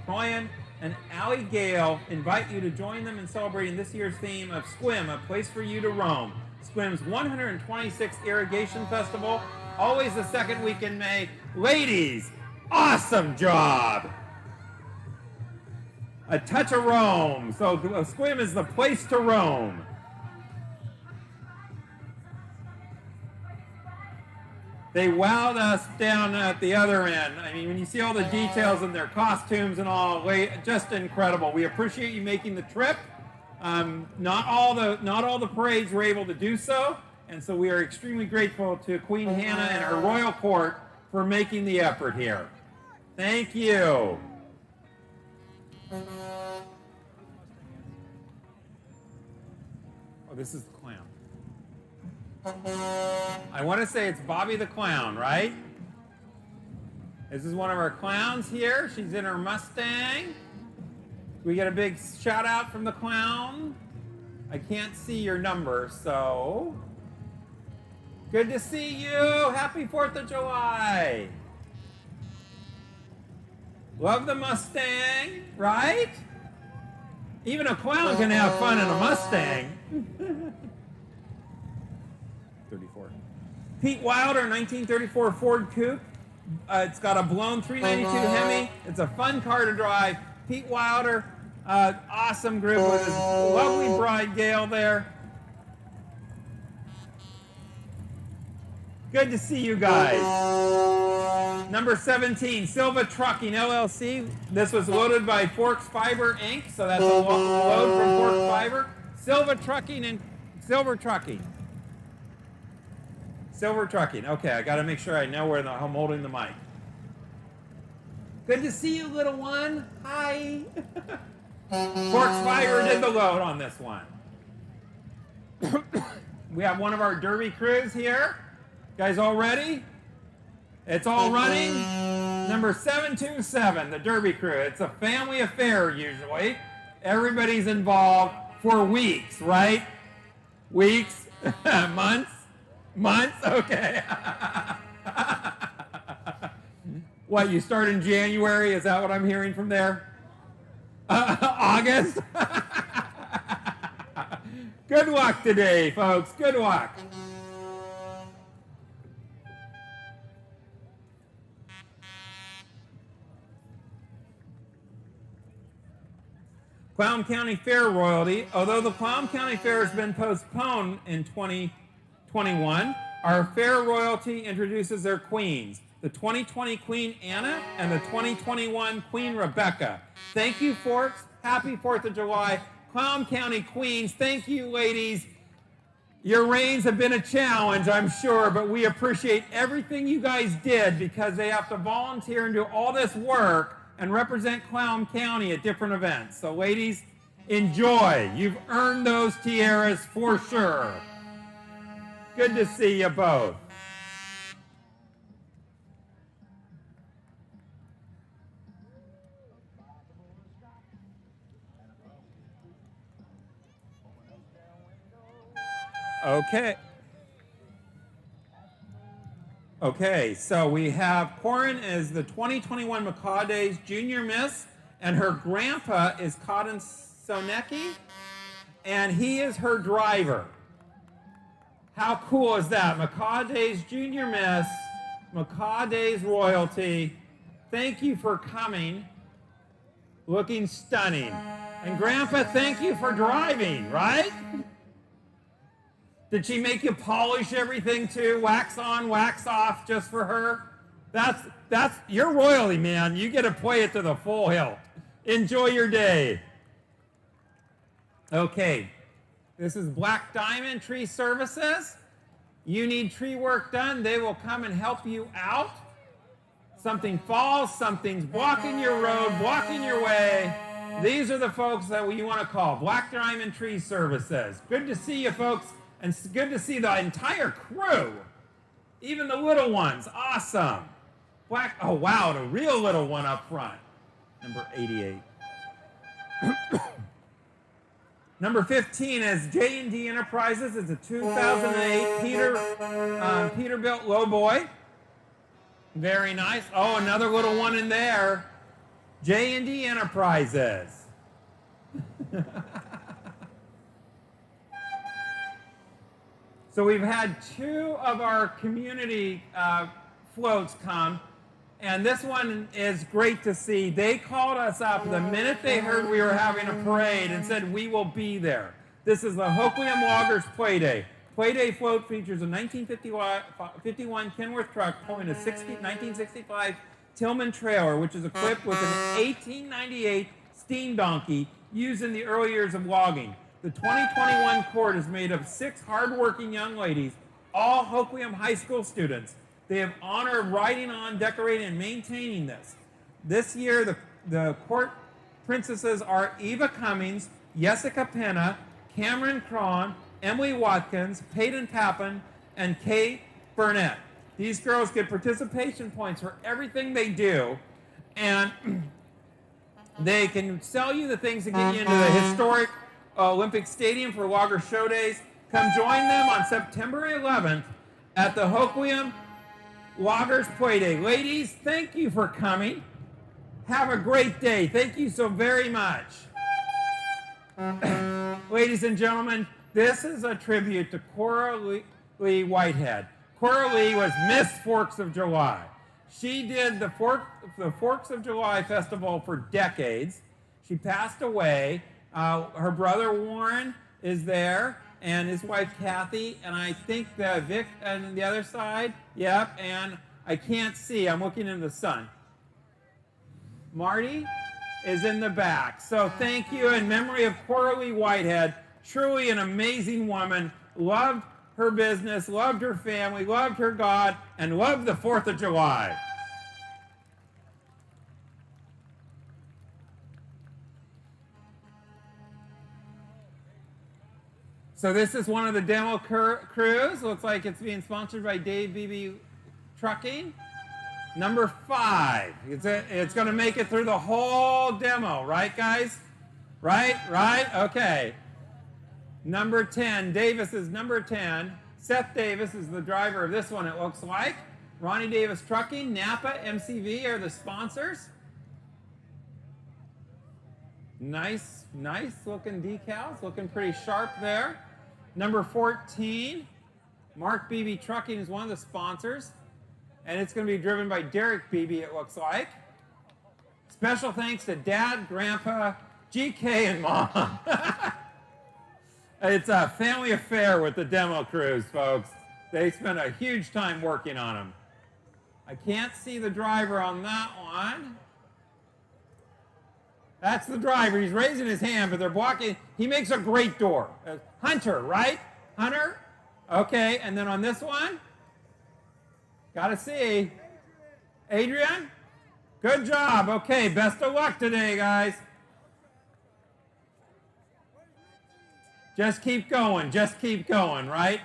Troyen, and Allie Gale, invite you to join them in celebrating this year's theme of Sequim, a place for you to roam. Sequim's 126th Irrigation Festival, always the second week in May. Ladies, awesome job! A touch of Rome. So Sequim is the place to roam. They wowed us down at the other end. I mean, when you see all the details in their costumes and all, just incredible. We appreciate you making the trip. Not all the parades were able to do so, and so we are extremely grateful to Queen Hannah and her royal court for making the effort here. Thank you. Oh, this is the clown. I want to say it's Bobby the Clown, right? This is one of our clowns here. She's in her Mustang. We get a big shout out from the clown. I can't see your number, so good to see you. Happy 4th of July. Love the Mustang, right? Even a clown can have fun in a Mustang. 34. Pete Wilder, 1934 Ford Coupe. It's got a blown 392 Hemi. It's a fun car to drive. Pete Wilder, awesome group with his lovely bride Gail there. Good to see you guys. Number 17, Silva Trucking LLC. This was loaded by Forks Fiber Inc., so that's a load from Forks Fiber. Silva Trucking and Silver Trucking. Silver Trucking. Okay, I got to make sure I know where I'm holding the mic. Good to see you, little one. Hi. Forks Fiber did the load on this one. We have one of our Derby crews here. Guys all ready? It's all running. Number 727, the Derby crew. It's a family affair usually. Everybody's involved for weeks, right? Weeks? Months? Months? Okay. What, you start in January? Is that what I'm hearing from there? August? Good luck today, folks. Good luck. Clown County Fair royalty. Although the Clown County Fair has been postponed in 2020, 2021, our fair royalty introduces their queens, the 2020 Queen Anna and the 2021 Queen Rebecca. Thank you, Forks. Happy 4th of July. Clown County Queens, thank you, ladies. Your reigns have been a challenge, I'm sure, but we appreciate everything you guys did because they have to volunteer and do all this work and represent Clown County at different events. So, ladies, enjoy. You've earned those tiaras for sure. Good to see you both. Okay, so we have Corin is the 2021 Macaw Days Junior Miss, and her grandpa is Cotton Sonecki, and he is her driver. How cool is that? Macaw Days Junior Miss, Macaw Days royalty. Thank you for coming. Looking stunning. And Grandpa, thank you for driving, right? Did she make you polish everything too? Wax on, wax off just for her? That's your royalty, man. You get to play it to the full hilt. Enjoy your day. Okay, this is Black Diamond Tree Services. You need tree work done, they will come and help you out. Something falls, something's blocking your road, blocking your way. These are the folks that you want to call Black Diamond Tree Services. Good to see you, folks. And it's good to see the entire crew, even the little ones. Awesome. Oh, wow, the real little one up front. Number 88. Number 15 is J&D Enterprises. It's a 2008 Peterbilt lowboy. Very nice. Oh, another little one in there. J&D Enterprises. So we've had two of our community floats come, and this one is great to see. They called us up the minute they heard we were having a parade and said, we will be there. This is the Hoquiam Loggers Play Day. Play Day float features a 1951 Kenworth truck pulling a 1965 Tillman trailer, which is equipped with an 1898 steam donkey used in the early years of logging. The 2021 court is made of 6 hardworking young ladies, all Hoquiam High School students. They have honor of riding on, decorating, and maintaining this. This year, the court princesses are Eva Cummings, Jessica Penna, Cameron Cron, Emily Watkins, Peyton Tappan, and Kate Burnett. These girls get participation points for everything they do, and they can sell you the things that get you into the historic Olympic Stadium for Logger Show Days. Come join them on September 11th at the Hoquiam Loggers Play Day. Ladies, thank you for coming. Have a great day. Thank you so very much. Ladies and gentlemen, this is a tribute to Cora Lee Whitehead. Cora Lee was Miss Forks of July. She did the Forks of July Festival for decades. She passed away. Her brother Warren is there, and his wife Kathy, and I think Vic on the other side. Yep, and I can't see. I'm looking in the sun. Marty is in the back. So thank you in memory of Cora Lee Whitehead. Truly an amazing woman. Loved her business, loved her family, loved her God, and loved the 4th of July. So this is one of the demo crews. Looks like it's being sponsored by Dave Beebe Trucking. Number 5. It's going to make it through the whole demo, right, guys? Right? Okay. Number 10. Davis is number 10. Seth Davis is the driver of this one, it looks like. Ronnie Davis Trucking, Napa, MCV are the sponsors. Nice looking decals, looking pretty sharp there. Number 14, Mark Beebe Trucking is one of the sponsors, and it's going to be driven by Derek Beebe, it looks like. Special thanks to Dad, Grandpa, GK, and Mom. It's a family affair with the demo crews, folks. They spent a huge time working on them. I can't see the driver on that one. That's the driver. He's raising his hand, but they're blocking. He makes a great door. Hunter, right? Hunter? Okay, and then on this one? Gotta see. Adrian? Good job. Okay, best of luck today, guys. Just keep going. Just keep going, right?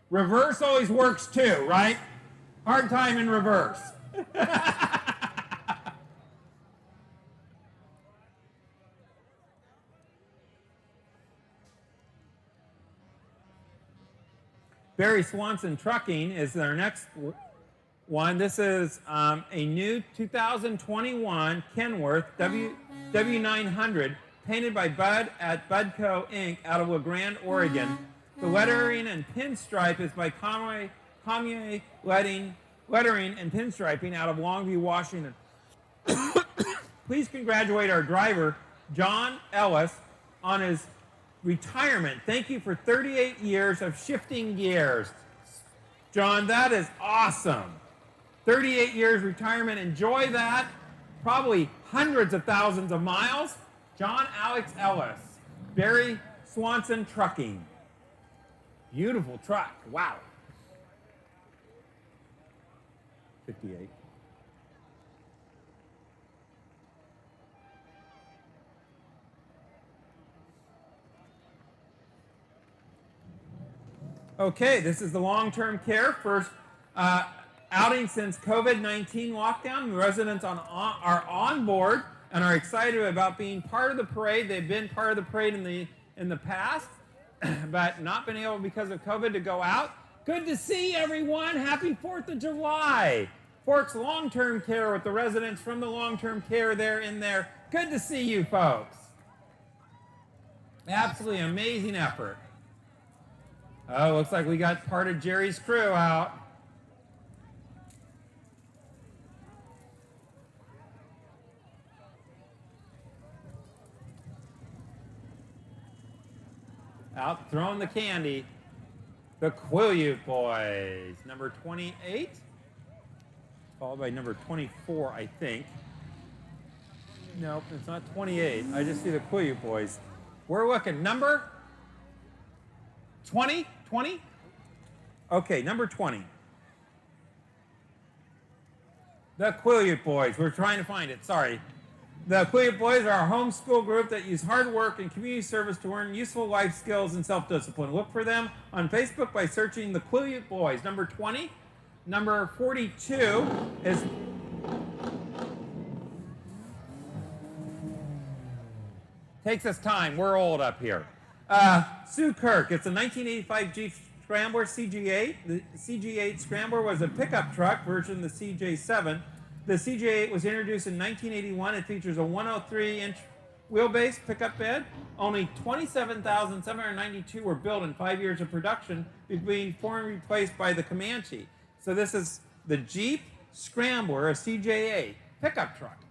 Reverse always works too, right? Hard time in reverse. Barry Swanson Trucking is their next one. This is a new 2021 Kenworth W900 painted by Bud at Budco Inc. out of La Grande, Oregon. The lettering and pinstripe is by Conway Lettering and Pinstriping out of Longview, Washington. Please congratulate our driver, John Ellis, on his retirement. Thank you for 38 years of shifting gears. John, that is awesome. 38 years retirement. Enjoy that. Probably hundreds of thousands of miles. John Alex Ellis, Barry Swanson Trucking. Beautiful truck. Wow. 58. Okay, this is the long-term care first outing since COVID-19 lockdown. The residents are on board and are excited about being part of the parade. They've been part of the parade in the past, but not been able because of COVID to go out. Good to see everyone. Happy 4th of July. Forks long-term care with the residents from the long-term care there in there. Good to see you folks. Absolutely amazing effort. Oh, looks like we got part of Jerry's crew out. Out throwing the candy. The Quileute Boys, number 28, followed by number 24, I think. Nope, it's not 28. I just see the Quileute Boys. We're looking number 20? 20? Okay, number 20. The Quileute Boys. We're trying to find it. Sorry. The Quileute Boys are a homeschool group that use hard work and community service to learn useful life skills and self-discipline. Look for them on Facebook by searching the Quileute Boys. Number 20. Number 42 is... Takes us time. We're old up here. Sue Kirk. It's a 1985 Jeep Scrambler CG8. The CG8 Scrambler was a pickup truck version of the CJ7. The CJ8 was introduced in 1981. It features a 103-inch wheelbase pickup bed. Only 27,792 were built in 5 years of production, being formerly replaced by the Comanche. So this is the Jeep Scrambler, a CJ8 pickup truck.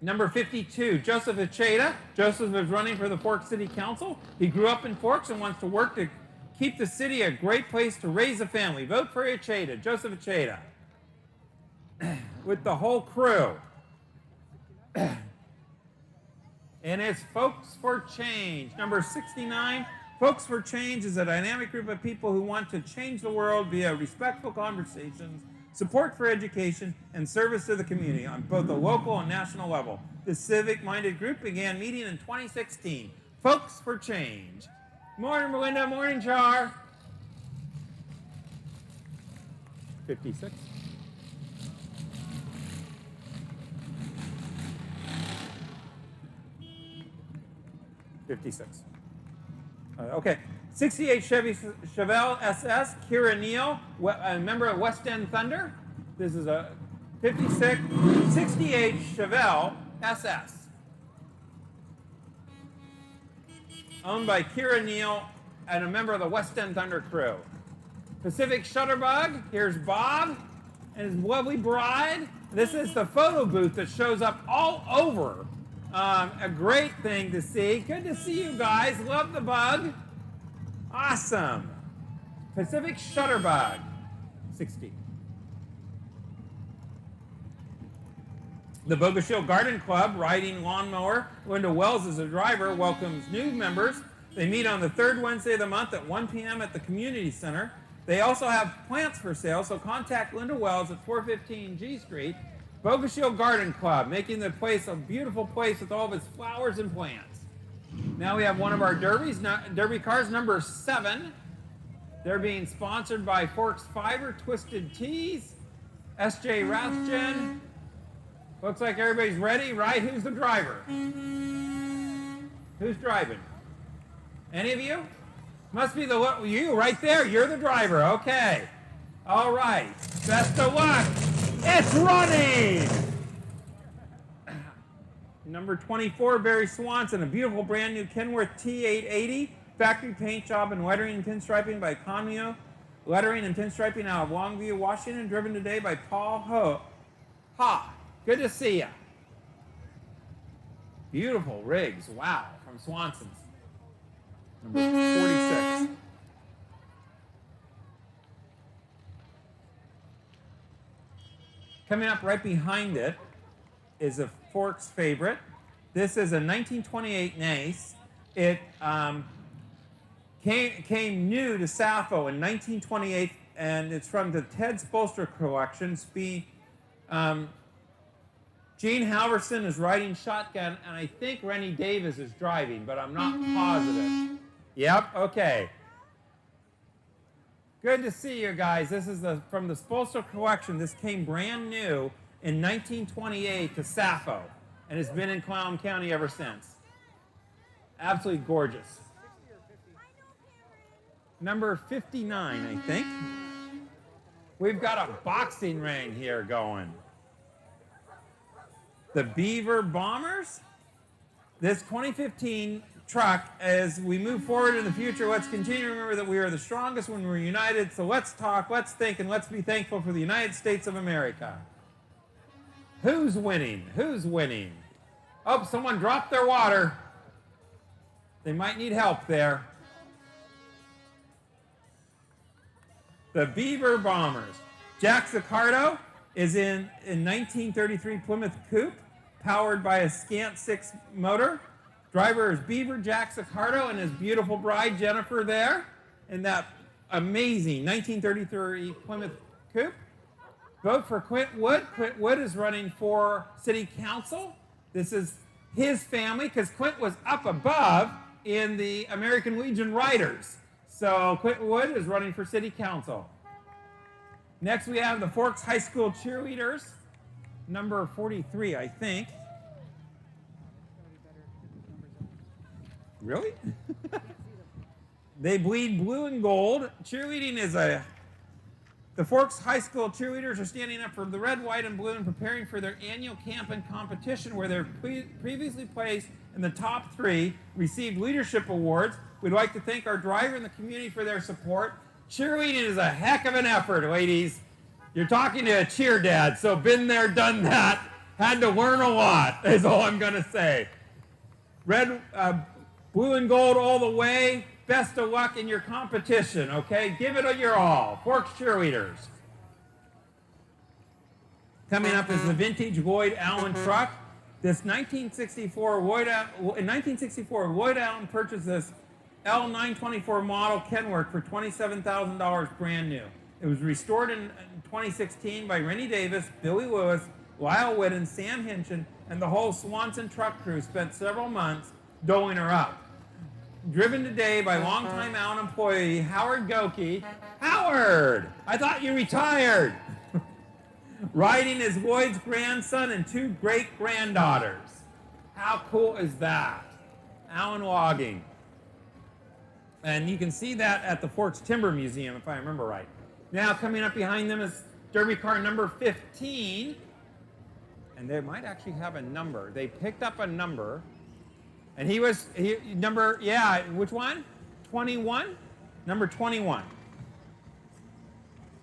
Number 52, Joseph Acheta. Joseph is running for the Forks City Council. He grew up in Forks and wants to work to keep the city a great place to raise a family. Vote for Acheta, Joseph Acheta. With the whole crew. And it's Folks for Change. Number 69, Folks for Change is a dynamic group of people who want to change the world via respectful conversations, support for education, and service to the community on both the local and national level. This civic-minded group began meeting in 2016. Folks for Change. Morning, Melinda. Morning, Char. 56. Okay. 68 Chevelle SS, Kira Neal, a member of West End Thunder. This is a 68 Chevelle SS. Owned by Kira Neal and a member of the West End Thunder crew. Pacific Shutterbug, here's Bob and his lovely bride. This is the photo booth that shows up all over. A great thing to see. Good to see you guys. Love the bug. Awesome. Pacific Shutterbug, 60. The Bogoshill Garden Club riding lawnmower. Linda Wells is a driver, welcomes new members. They meet on the third Wednesday of the month at 1 p.m. at the community center. They also have plants for sale, so contact Linda Wells at 415 G Street. Bogoshill Garden Club, making the place a beautiful place with all of its flowers and plants. Now we have one of our derby cars, number 7. They're being sponsored by Forks Fiber, Twisted Teas, S.J. Rathjen. Looks like everybody's ready, right? Who's the driver? Who's driving? Any of you? Must be you right there. You're the driver. Okay. All right. Best of luck. It's running. Number 24, Barry Swanson, a beautiful brand new Kenworth T880. Factory paint job and lettering and pinstriping by Conmio. Lettering and pinstriping out of Longview, Washington. Driven today by Paul Ha. Good to see ya. Beautiful rigs. Wow. From Swanson's. Number 46. Coming up right behind it is a Forks favorite. This is a 1928 Nace. It came new to Sappho in 1928, and it's from the Ted Spolster collection. Gene Halverson is riding shotgun, and I think Rennie Davis is driving, but I'm not positive. Yep, okay. Good to see you guys. This is from the Spolster collection. This came brand new in 1928 to Sappho, and it's been in Clallam County ever since. Absolutely gorgeous. Number 59, I think. We've got a boxing ring here going. The Beaver Bombers. This 2015 truck, as we move forward in the future, let's continue to remember that we are the strongest when we're united. So let's talk, let's think, and let's be thankful for the United States of America. Who's winning? Who's winning? Oh, someone dropped their water. They might need help there. The Beaver Bombers. Jack Zicardo is in 1933 Plymouth Coupe, powered by a Scant 6 motor. Driver is Beaver Jack Zicardo and his beautiful bride Jennifer there in that amazing 1933 Plymouth Coupe. Vote for Quint Wood. Quint Wood is running for City Council. This is his family because Quint was up above in the American Legion Riders. So Quint Wood is running for City Council. Next we have the Forks High School Cheerleaders, number 43, I think. Really? They bleed blue and gold. Cheerleading is the Forks High School cheerleaders are standing up for the red, white, and blue and preparing for their annual camp and competition where they're previously placed in the top 3, received leadership awards. We'd like to thank our driver and the community for their support. Cheerleading is a heck of an effort, ladies. You're talking to a cheer dad, so been there, done that. Had to learn a lot, is all I'm going to say. Red, blue and gold all the way. Best of luck in your competition, okay? Give it your all. Forks Cheerleaders. Coming up is the vintage Lloyd Allen truck. This 1964 in 1964, Lloyd Allen purchased this L924 model Kenworth for $27,000 brand new. It was restored in 2016 by Rennie Davis, Billy Lewis, Lyle Whitten, Sam Hinchin, and the whole Swanson truck crew spent several months doling her up. Driven today by longtime Allen employee Howard Goki. Howard! I thought you retired! Riding is Lloyd's grandson and 2 great-granddaughters. How cool is that? Allen Logging. And you can see that at the Forks Timber Museum, if I remember right. Now, coming up behind them is Derby car number 15. And they might actually have a number. They picked up a number. And which one? 21? Number 21.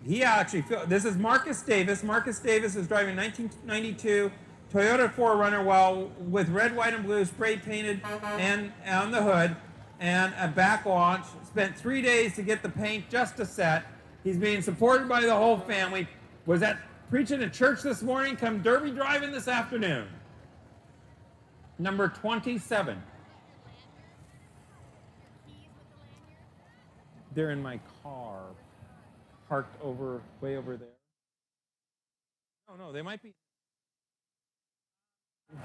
This is Marcus Davis. Marcus Davis is driving 1992 Toyota 4Runner with red, white, and blue spray painted and on the hood. and a back launch. Spent 3 days to get the paint just a set. He's being supported by the whole family. Was at preaching at church this morning. Come Derby driving this afternoon. Number 27. They're in my car, parked way over there. No, they might be.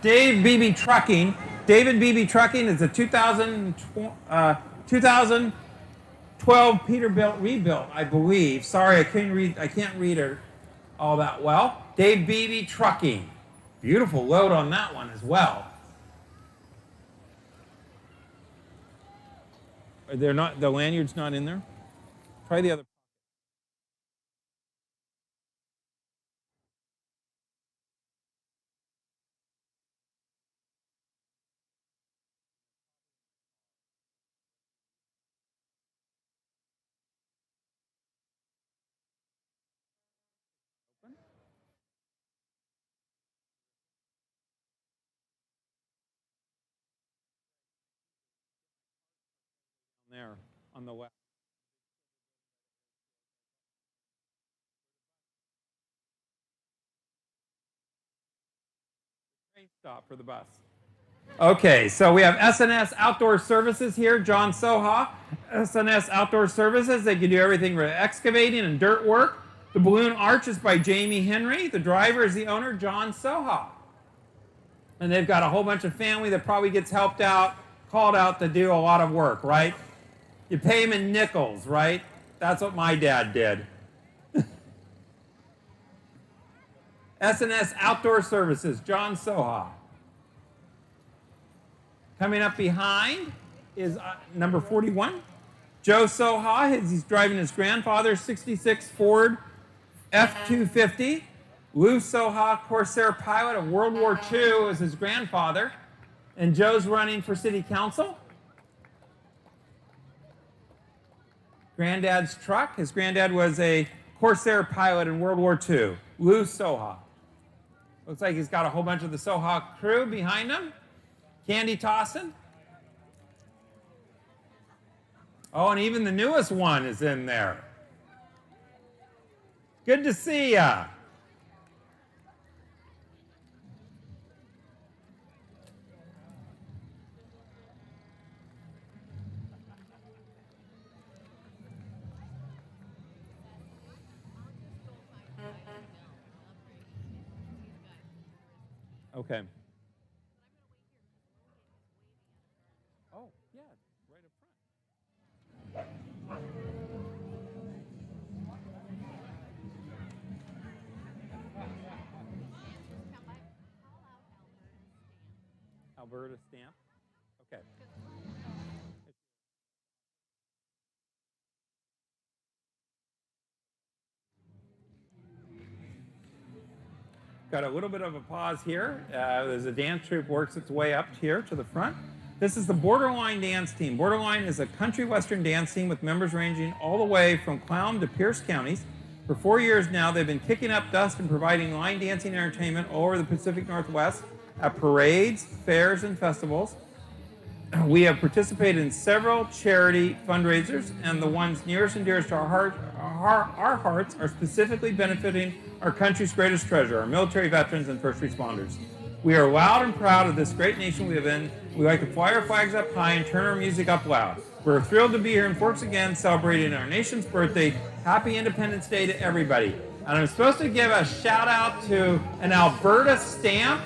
Dave Beebe Trucking. David Beebe Trucking is a 2012 Peterbilt rebuilt, I believe. Sorry, I can't read it all that well. Dave Beebe Trucking. Beautiful load on that one as well. They're not. The lanyard's not in there. Try the other. There on the left. Train stop for the bus. Okay, so we have SNS Outdoor Services here, John Soha. SNS Outdoor Services, they can do everything with excavating and dirt work. The balloon arch is by Jamie Henry. The driver is the owner, John Soha. And they've got a whole bunch of family that probably gets called out to do a lot of work, right? You pay him in nickels, right? That's what my dad did. SNS Outdoor Services, John Soha. Coming up behind is number 41, Joe Soha. He's driving his grandfather's 66 Ford F-250. Lou Soha, Corsair pilot of World War II, is his grandfather. And Joe's running for city council. Granddad's truck. His granddad was a Corsair pilot in World War II. Lou Soha. Looks like he's got a whole bunch of the Soha crew behind him. Candy tossing. Oh, and even the newest one is in there. Good to see ya. Okay. Oh, yeah, right up front. Alberta stamp. Okay. Got a little bit of a pause here as a dance troupe works its way up here to the front. This is the Borderline Dance Team. Borderline is a country western dance team with members ranging all the way from Clown to Pierce counties. For 4 years now, they've been kicking up dust and providing line dancing entertainment all over the Pacific Northwest at parades, fairs, and festivals. We have participated in several charity fundraisers, and the ones nearest and dearest to our hearts are specifically benefiting our country's greatest treasure, our military veterans and first responders. We are loud and proud of this great nation we live in. We like to fly our flags up high and turn our music up loud. We're thrilled to be here in Forks again, celebrating our nation's birthday. Happy Independence Day to everybody. And I'm supposed to give a shout out to an Alberta stamp.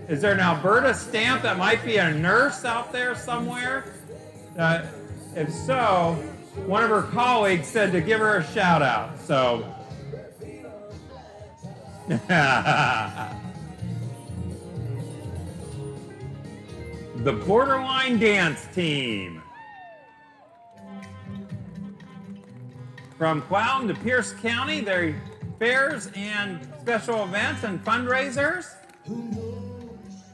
Is there an Alberta stamp that might be a nurse out there somewhere? If so, one of her colleagues said to give her a shout out. So, the Borderline Dance Team. From Clown to Pierce County, their fairs and special events and fundraisers. Who knows?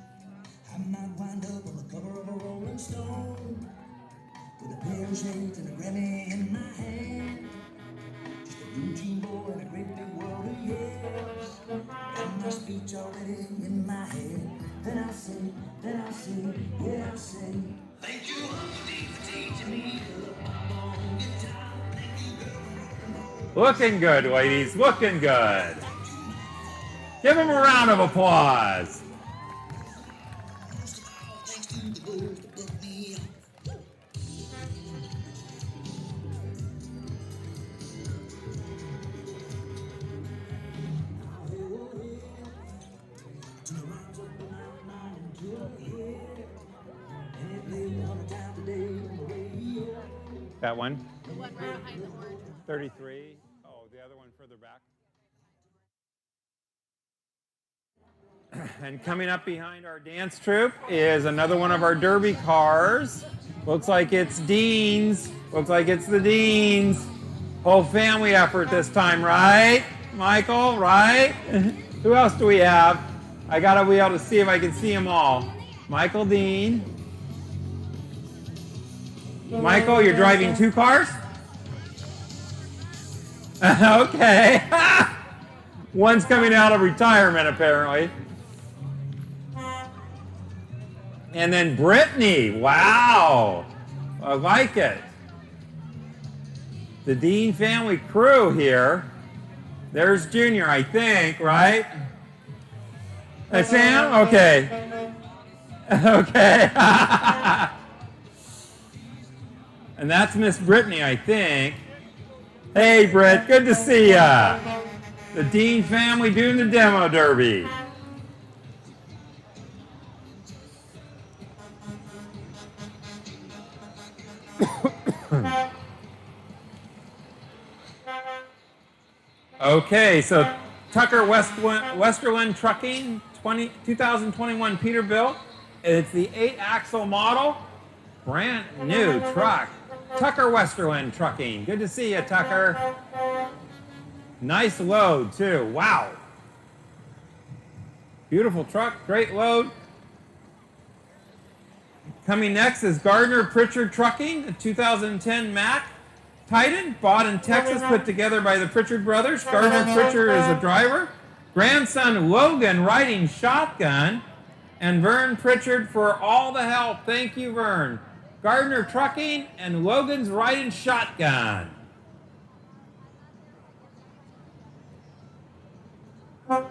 I might wind up on the cover of a Rolling Stone with a pair of shades and a Grammy in my hand. Just a routine boy in a great big world of yes. Got my speech already in my head. Then I'll say, yeah, I'll say. Thank you, Uncle Dave, for teaching Looking good, ladies. Looking good. Give them a round of applause. Thanks to the boys that put me on. To the rhymes of the mind and to the head. And it played 100 times a day on the radio. That one? The one right behind the orange one. 33. Oh, the other one further back. And coming up behind our dance troupe is another one of our derby cars. Looks like it's Dean's. Looks like it's the Dean's. Whole family effort this time, right? Michael, right? Who else do we have? I gotta be able to see if I can see them all. Michael Dean. Michael, you're driving two cars? Okay. One's coming out of retirement, apparently. And then Brittany. Wow. I like it. The Dean family crew here. There's Junior, I think, right? That's Sam? Okay. Okay. And that's Miss Brittany, I think. Hey, Britt, good to see ya. The Dean family doing the demo derby. Okay, so Tucker Westerland Trucking 2021 Peterbilt. It's the 8-axle model, brand new truck. Tucker Westerland Trucking. Good to see you, Tucker. Nice load, too. Wow. Beautiful truck, great load. Coming next is Gardner Pritchard Trucking, a 2010 Mack Titan, bought in Texas, put together by the Pritchard brothers. Gardner Pritchard is a driver. Grandson Logan riding shotgun. And Vern Pritchard for all the help. Thank you, Vern. Gardner Trucking and Logan's riding shotgun. I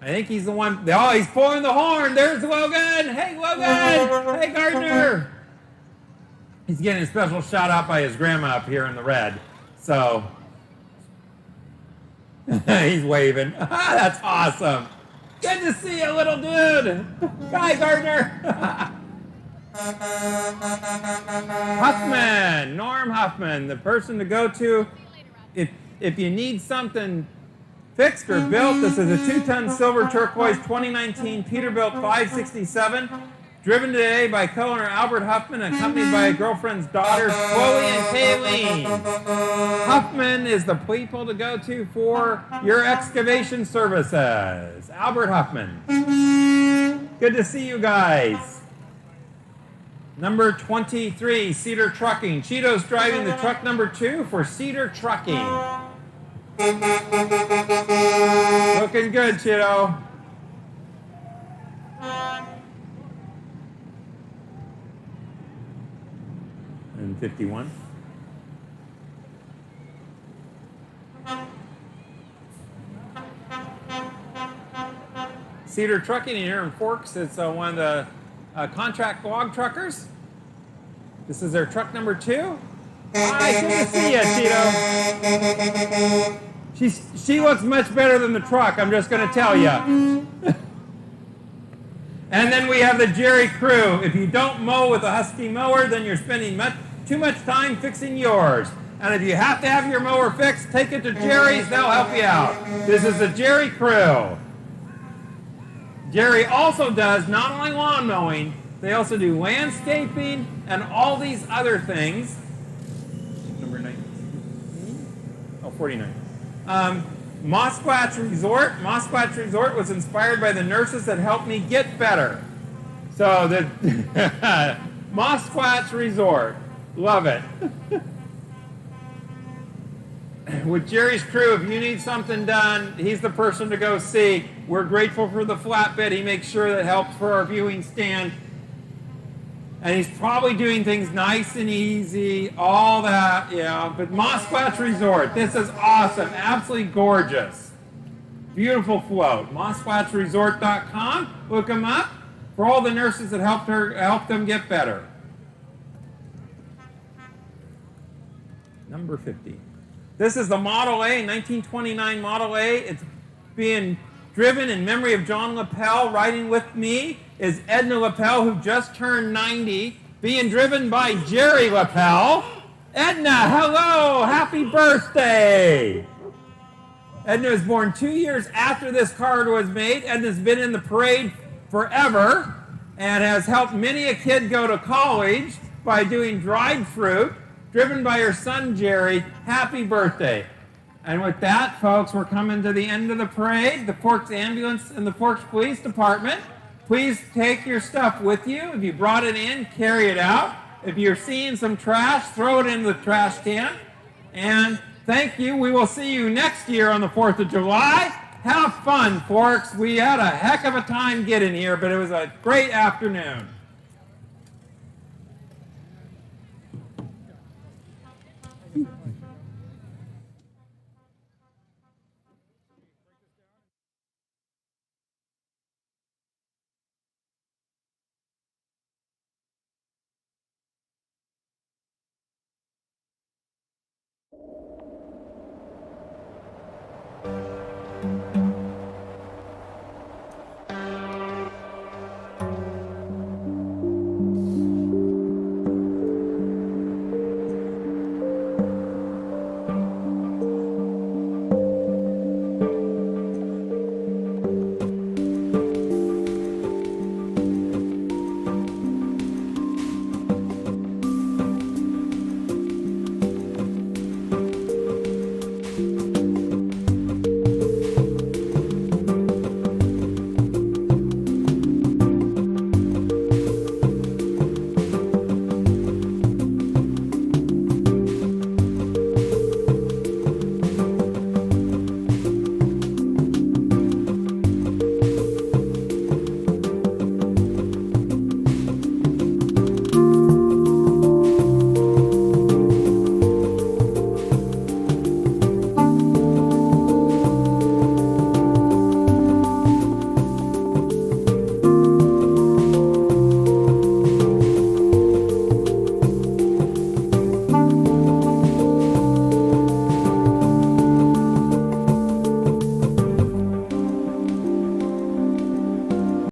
think he's the one. Oh, he's pulling the horn. There's Logan. Hey, Logan. Hey, Gardner. He's getting a special shout out by his grandma up here in the red. So he's waving. That's awesome. Good to see you, little dude. Hi, Gardner. Huffman, Norm Huffman, the person to go to if you need something fixed or built. This is a 2-ton silver turquoise 2019 Peterbilt 567, driven today by co-owner Albert Huffman, accompanied by a girlfriend's daughters, Chloe and Kayleen. Huffman is the people to go to for your excavation services. Albert Huffman. Good to see you guys. Number 23, Cedar Trucking. Cheeto's driving the truck number 2 for Cedar Trucking. Looking good, Cheeto. And 51. Cedar Trucking here in Forks. It's one of the contract log truckers. This is their truck number 2. Hi, good to see you, Cheeto. She looks much better than the truck, I'm just going to tell you. And then we have the Jerry crew. If you don't mow with a Husky mower, then you're spending too much time fixing yours. And if you have to have your mower fixed, take it to Jerry's. They'll help you out. This is the Jerry crew. Jerry also does not only lawn mowing, they also do landscaping and all these other things. Number 19. Oh, 49. Mossquatch Resort. Mossquatch Resort was inspired by the nurses that helped me get better. So the Mossquatch Resort. Love it. With Jerry's crew, if you need something done, he's the person to go see. We're grateful for the flatbed. He makes sure that helps for our viewing stand. And he's probably doing things nice and easy, all that, yeah. But Mossquatch Resort, this is awesome, absolutely gorgeous. Beautiful float. MossquatchResort.com. Look them up for all the nurses that helped them get better. Number 50. This is the Model A, 1929 Model A. It's being driven in memory of John Lapel. Riding with me is Edna Lapel, who just turned 90, being driven by Jerry Lapel. Edna, hello, happy birthday. Edna was born 2 years after this card was made. Edna's been in the parade forever and has helped many a kid go to college by doing dried fruit. Driven by her son, Jerry. Happy birthday. And with that, folks, we're coming to the end of the parade. The Forks Ambulance and the Forks Police Department. Please take your stuff with you. If you brought it in, carry it out. If you're seeing some trash, throw it into the trash can. And thank you. We will see you next year on the 4th of July. Have fun, Forks. We had a heck of a time getting here, but it was a great afternoon.